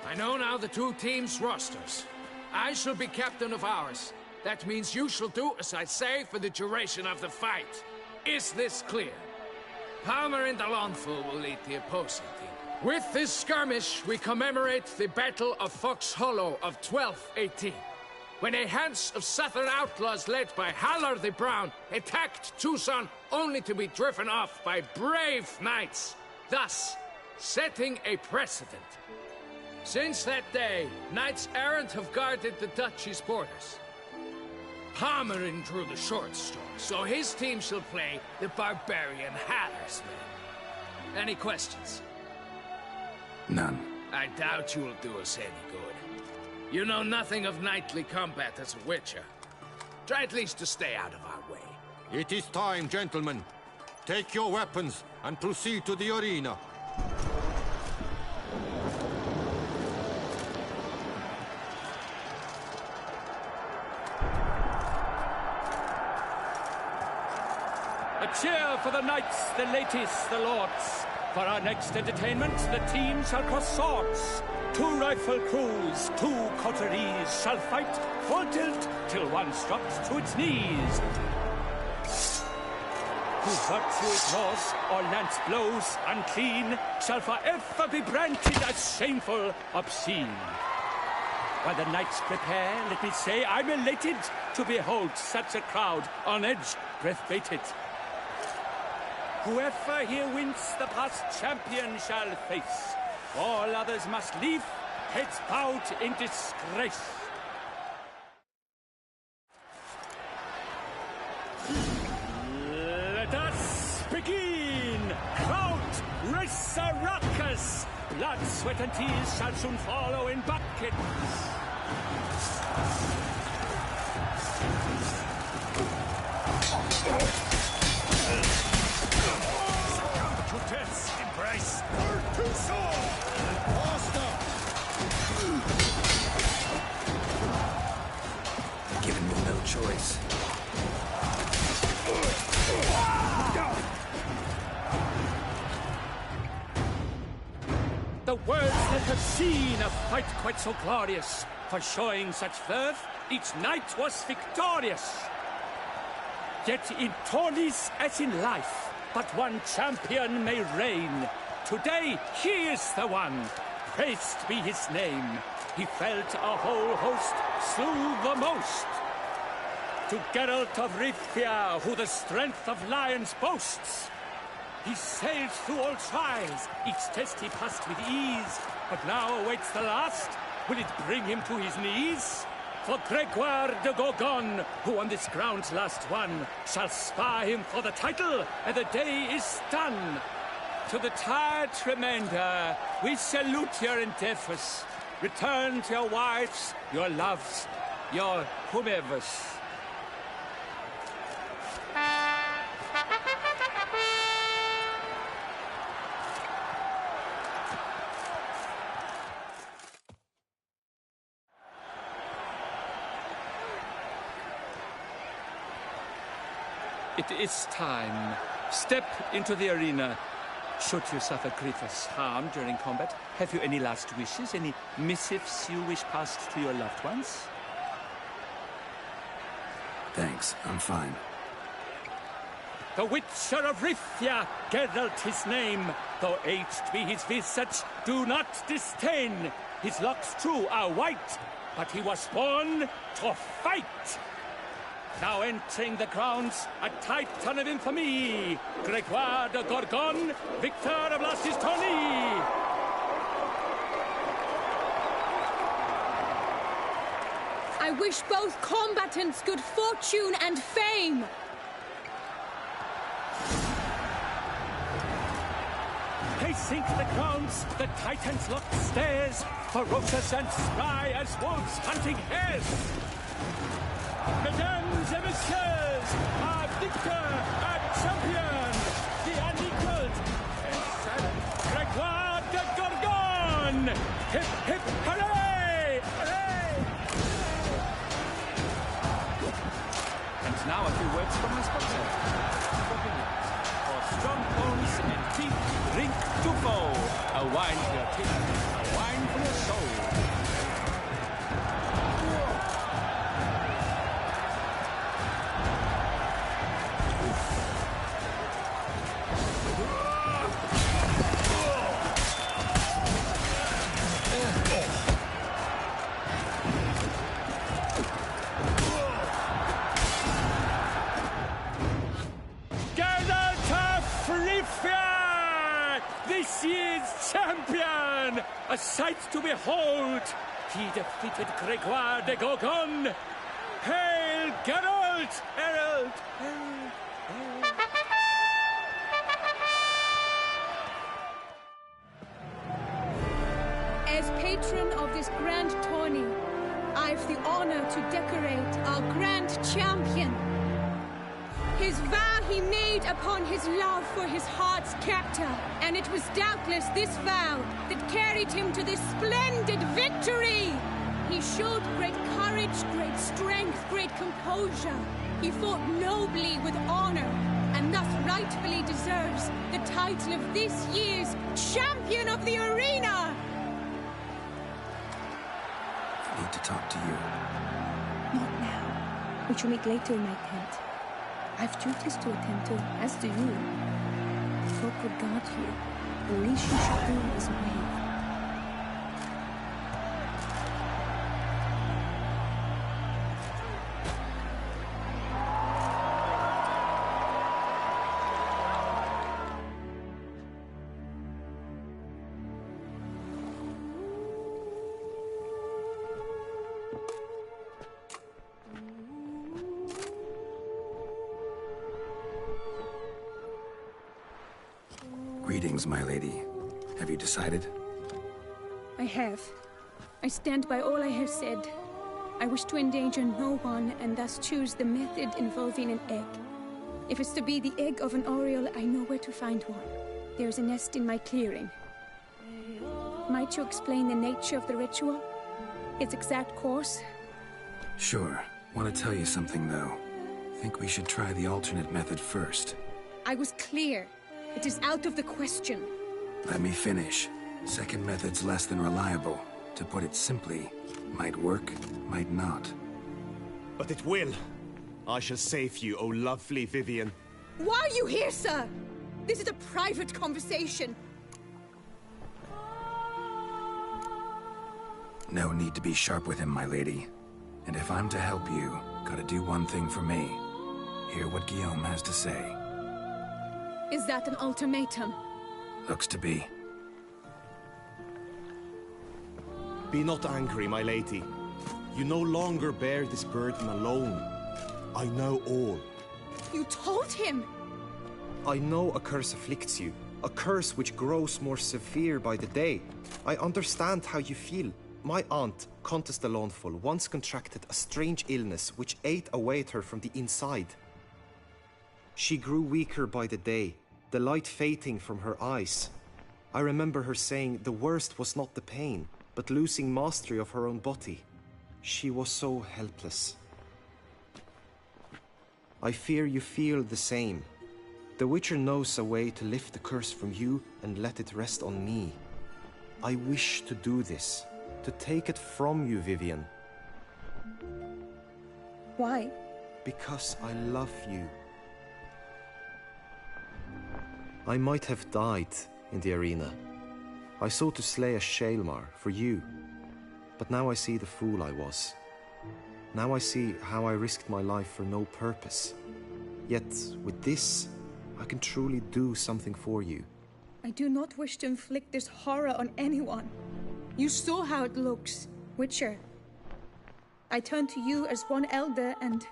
I know now the two teams' rosters. I shall be captain of ours. That means you shall do as I say for the duration of the fight. Is this clear? Palmer and Alonso will lead the opposing team. With this skirmish, we commemorate the Battle of Fox Hollow of 1218, when a hands of southern outlaws led by Halar the Brown attacked Tucson only to be driven off by brave knights, thus setting a precedent. Since that day, knights errant have guarded the duchy's borders. Palmerin drew the short straw, so his team shall play the barbarian Haller's men. Any questions? None. I doubt you will do us any good. You know nothing of knightly combat as a witcher. Try at least to stay out of our way. It is time, gentlemen. Take your weapons and proceed to the arena. A cheer for the knights, the ladies, the lords. For our next entertainment, the team shall cross swords. 2 rifle crews, 2 coteries shall fight full tilt till one drops to its knees. Who virtue ignores or lance blows unclean shall forever be branded as shameful, obscene. While the knights prepare, let me say I'm elated to behold such a crowd on edge, breath-baited. Whoever here wins the past champion shall face. All others must leave, heads bowed in disgrace. Let us begin! Crowd, race a ruckus! Blood, sweat and tears shall soon follow in buckets. Embrace! To sword! Faster! Given me no choice. The world that have seen a fight quite so glorious. For showing such verve, each knight was victorious. Yet in tourneys as in life, but one champion may reign. Today, he is the one. Praised be his name. He felt a whole host, slew the most. To Geralt of Rivia, who the strength of lions boasts. He sailed through all trials, each test he passed with ease. But now awaits the last. Will it bring him to his knees? For Gregoire de Gorgon, who on this ground's last won, shall spar him for the title, and the day is done. To the tired remainder, we salute your endeavors. Return to your wives, your loves, your whomevers. It is time. Step into the arena. Should you suffer grievous harm during combat, have you any last wishes, any missives you wish passed to your loved ones? Thanks, I'm fine. The Witcher of Rifia, Geralt his name. Though aged be his visage, do not disdain. His locks true are white, but he was born to fight. Now entering the grounds, a titan of infamy, Gregoire de Gorgon, victor of last tourney. I wish both combatants good fortune and fame. Pacing the grounds, the Titan's locked stairs, ferocious and spry as wolves hunting hares. Mesdames et messieurs, our victor, our champion, the unequaled, Gregoire de Gorgon! Hip, hip, hooray! Hooray! And now a few words from my sponsor. For strong bones and teeth, drink Tufo, a wine for your teeth, a wine for your soul. This year's champion! A sight to behold! He defeated Gregoire de Gorgon! Hail, Geralt! Herald! Herald! Herald! As patron of this grand tourney, I've the honor to decorate our grand champion. His vow he made upon his love for his heart's captor, and it was doubtless this vow that carried him to this splendid victory. He showed great courage, great strength, great composure. He fought nobly with honor, and thus rightfully deserves the title of this year's Champion of the Arena. I need to talk to you. Not now. We shall meet later in my tent. I've duties to attend to, as do you. Folk would guard you. The least you should do is wait. Greetings, my lady. Have you decided? I have. I stand by all I have said. I wish to endanger no one and thus choose the method involving an egg. If it's to be the egg of an oriole, I know where to find one. There's a nest in my clearing. Might you explain the nature of the ritual? Its exact course? Sure. Want to tell you something, though. Think we should try the alternate method first. I was clear. It is out of the question. Let me finish. Second method's less than reliable. To put it simply, might work, might not. But it will. I shall save you, oh lovely Vivian. Why are you here, sir? This is a private conversation. No need to be sharp with him, my lady. And if I'm to help you, gotta do one thing for me. Hear what Guillaume has to say. Is that an ultimatum? Looks to be. Be not angry, my lady. You no longer bear this burden alone. I know all. You told him! I know a curse afflicts you. A curse which grows more severe by the day. I understand how you feel. My aunt, Countess de Lawnful, once contracted a strange illness which ate away at her from the inside. She grew weaker by the day, the light fading from her eyes. I remember her saying the worst was not the pain, but losing mastery of her own body. She was so helpless. I fear you feel the same. The Witcher knows a way to lift the curse from you and let it rest on me. I wish to do this, to take it from you, Vivian. Why? Because I love you. I might have died in the arena. I sought to slay a Shaelmar for you. But now I see the fool I was. Now I see how I risked my life for no purpose. Yet, with this, I can truly do something for you. I do not wish to inflict this horror on anyone. You saw how it looks, Witcher. I turn to you as one elder and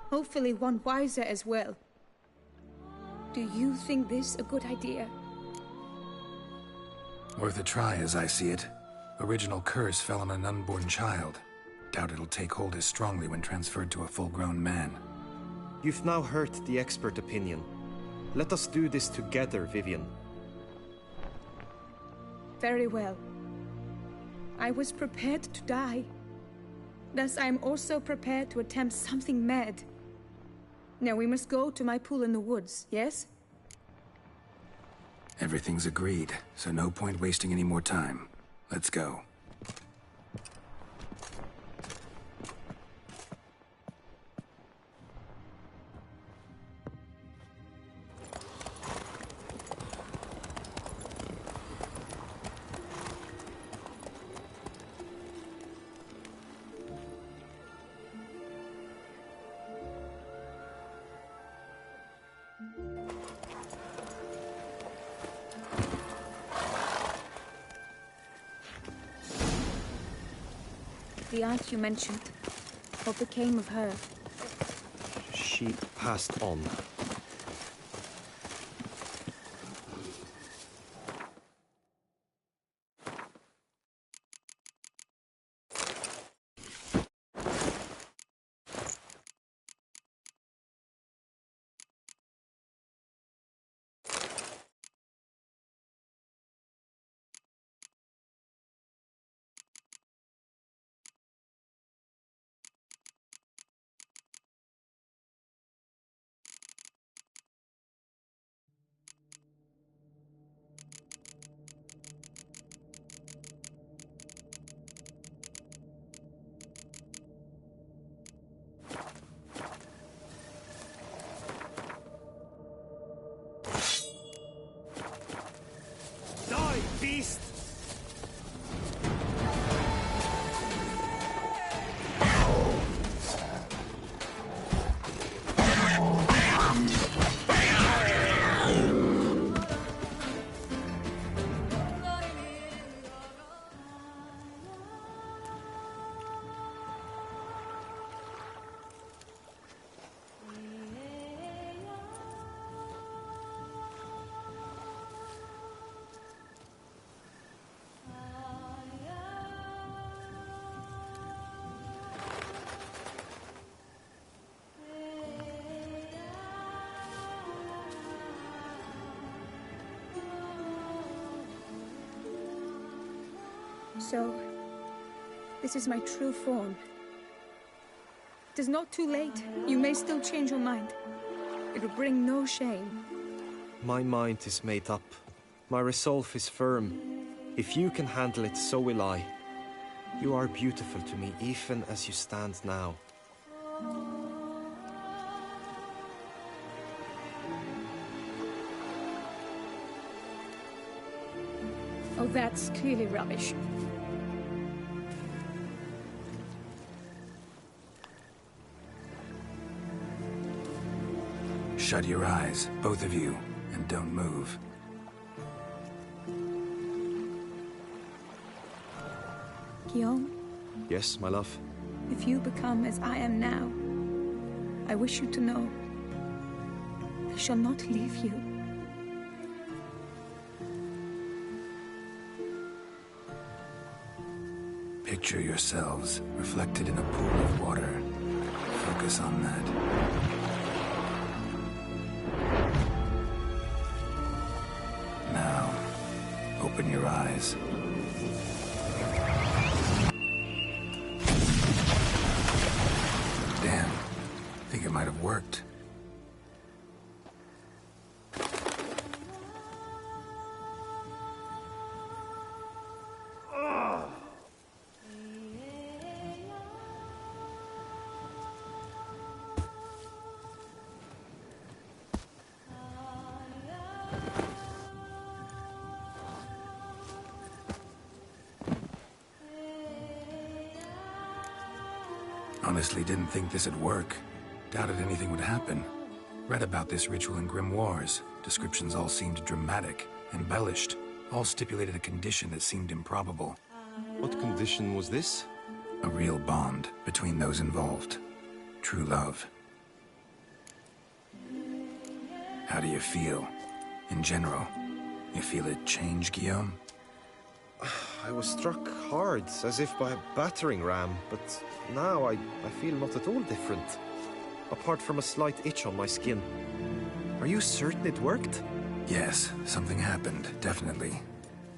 hopefully one wiser as well. Do you think this a good idea? Worth a try, as I see it. Original curse fell on an unborn child. Doubt it'll take hold as strongly when transferred to a full-grown man. You've now heard the expert opinion. Let us do this together, Vivian. Very well. I was prepared to die. Thus I am also prepared to attempt something mad. Now we must go to my pool in the woods, yes? Everything's agreed, so no point wasting any more time. Let's go. The aunt you mentioned. What became of her? She passed on. Die, beast! So, this is my true form. It is not too late. You may still change your mind. It will bring no shame. My mind is made up. My resolve is firm. If you can handle it, so will I. You are beautiful to me, even as you stand now. Oh, that's clearly rubbish. Shut your eyes, both of you, and don't move. Guillaume, Yes, my love? if you become as I am now, I wish you to know I shall not leave you. Picture yourselves reflected in a pool of water. Focus on that. Now, open your eyes. Damn, think it might have worked. Honestly didn't think this'd work. Doubted anything would happen. Read about this ritual in grimoires. Descriptions all seemed dramatic, embellished. All stipulated a condition that seemed improbable. What condition was this? A real bond between those involved. True love. How do you feel? In general, you feel it change, Guillaume? I was struck hard, as if by a battering ram, but now I feel not at all different. Apart from a slight itch on my skin. Are you certain it worked? Yes, something happened, definitely.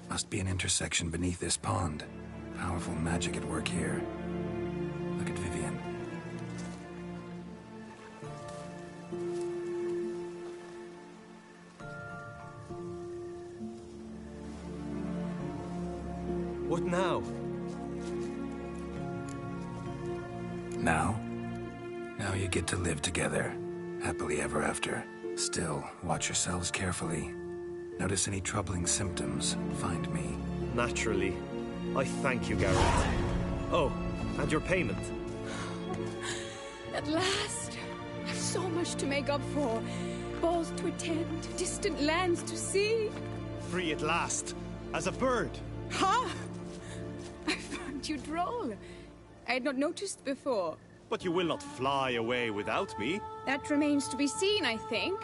Must be an intersection beneath this pond. Powerful magic at work here. Look at Vivian. What now? Now? Now you get to live together. Happily ever after. Still, watch yourselves carefully. Notice any troubling symptoms, find me. Naturally. I thank you, Garrett. Oh, and your payment. At last! I've so much to make up for. Balls to attend, distant lands to see. Free at last. As a bird. Ha! I found you droll. I had not noticed before. But you will not fly away without me. That remains to be seen, I think.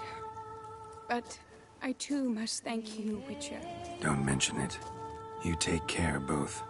But I too must thank you, Witcher. Don't mention it. You take care, both.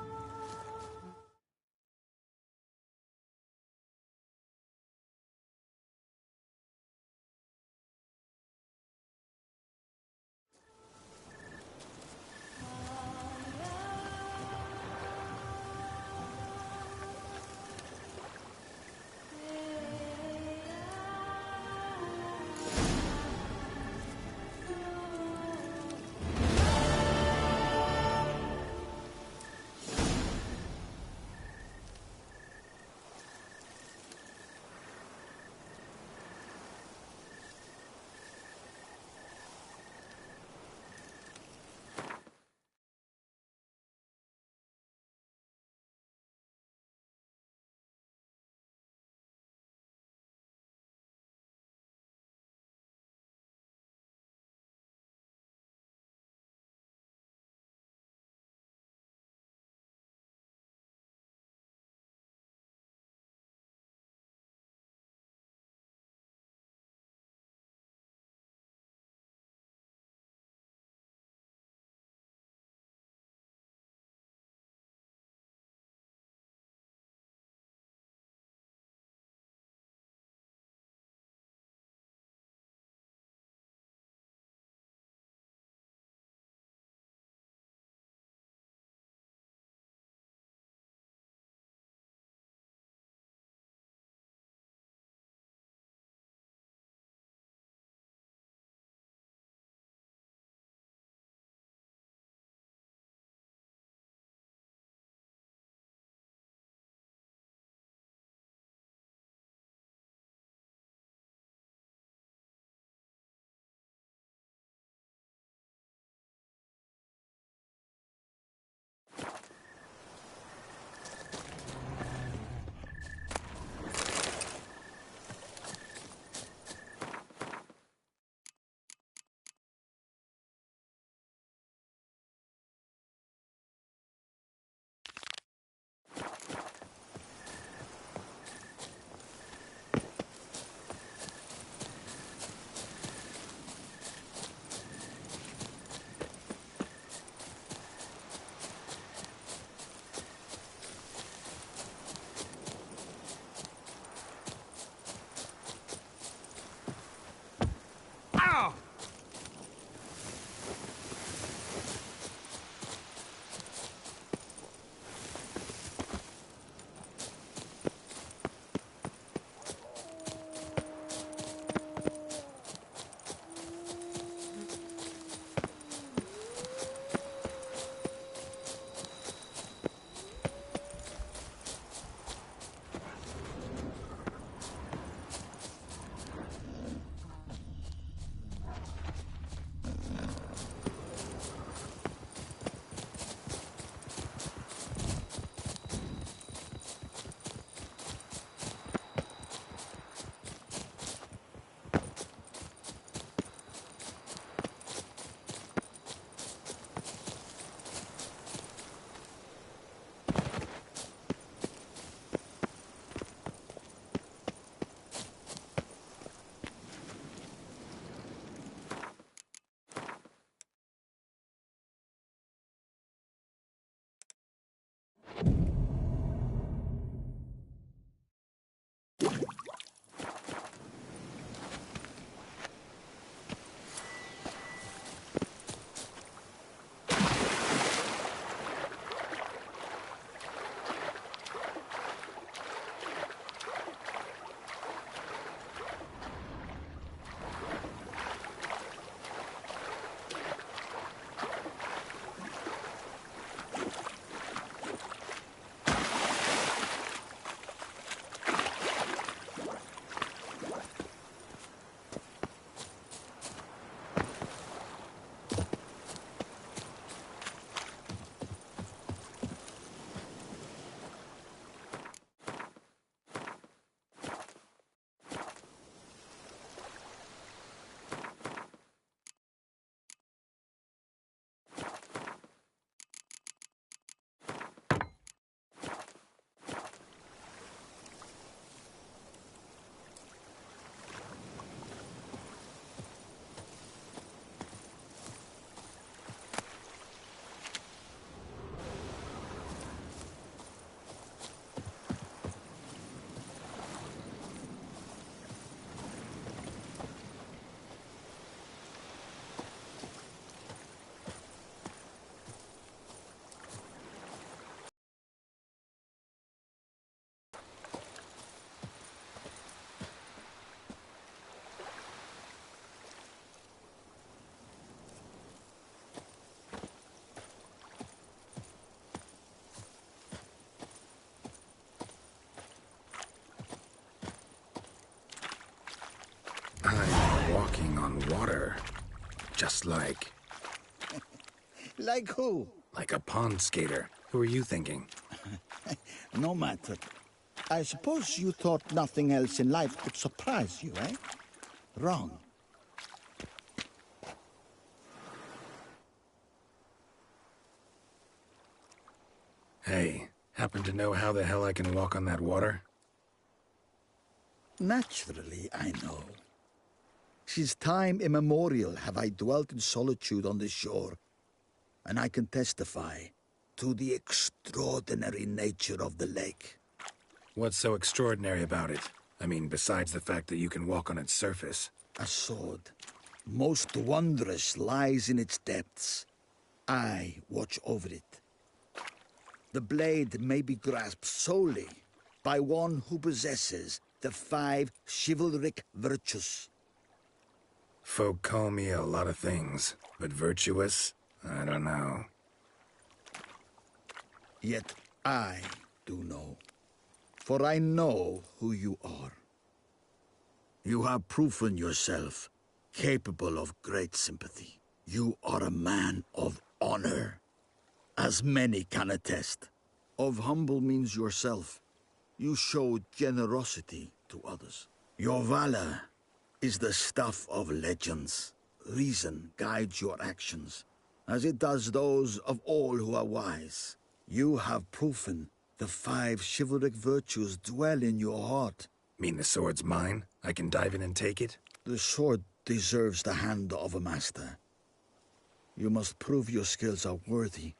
water. Just like... Like who? Like a pond skater. Who are you thinking? No matter. I suppose you thought nothing else in life could surprise you, eh? Wrong. Hey, happen to know how the hell I can walk on that water? Naturally, I know. Since time immemorial have I dwelt in solitude on the shore, and I can testify to the extraordinary nature of the lake. What's so extraordinary about it? I mean, besides the fact that you can walk on its surface. A sword, most wondrous, lies in its depths. I watch over it. The blade may be grasped solely by one who possesses the 5 chivalric virtues. Folk call me a lot of things, but virtuous? I don't know. Yet I do know, for I know who you are. You have proven yourself capable of great sympathy. You are a man of honor, as many can attest. Of humble means yourself. You show generosity to others. Your valor is the stuff of legends. Reason guides your actions, as it does those of all who are wise. You have proven the 5 chivalric virtues dwell in your heart. Mean the sword's mine? I can dive in and take it? The sword deserves the hand of a master. You must prove your skills are worthy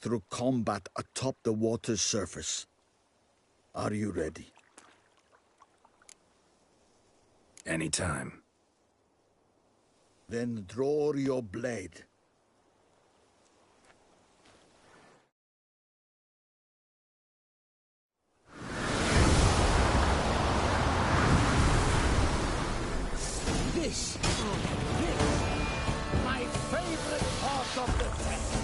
through combat atop the water's surface. Are you ready? Anytime. Then draw your blade. This, my favorite part of the test.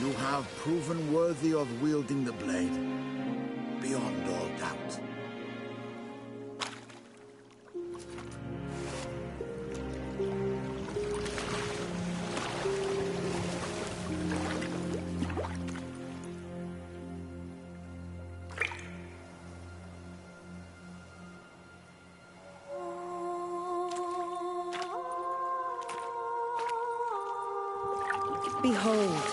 You have proven worthy of wielding the blade, beyond all doubt. Behold,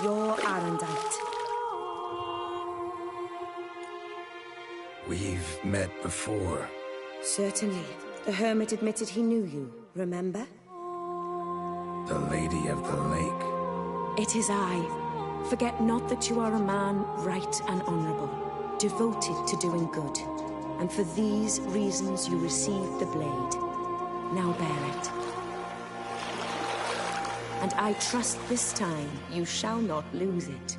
your Arendite. We've met before. Certainly. The hermit admitted he knew you, remember? The Lady of the Lake. It is I. Forget not that you are a man right and honorable, devoted to doing good. And for these reasons you received the blade. Now bear it. And I trust this time you shall not lose it.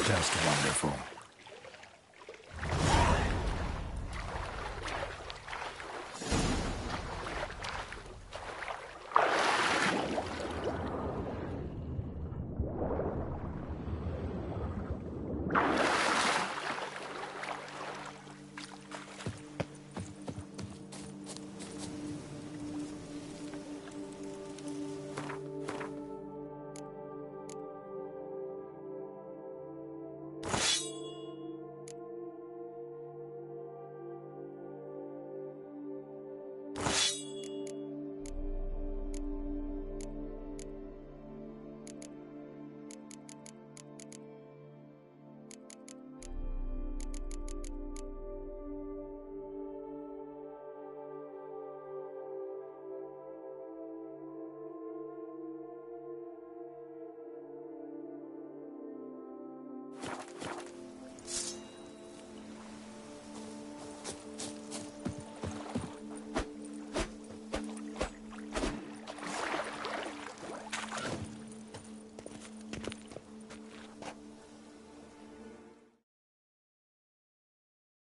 Just wonderful.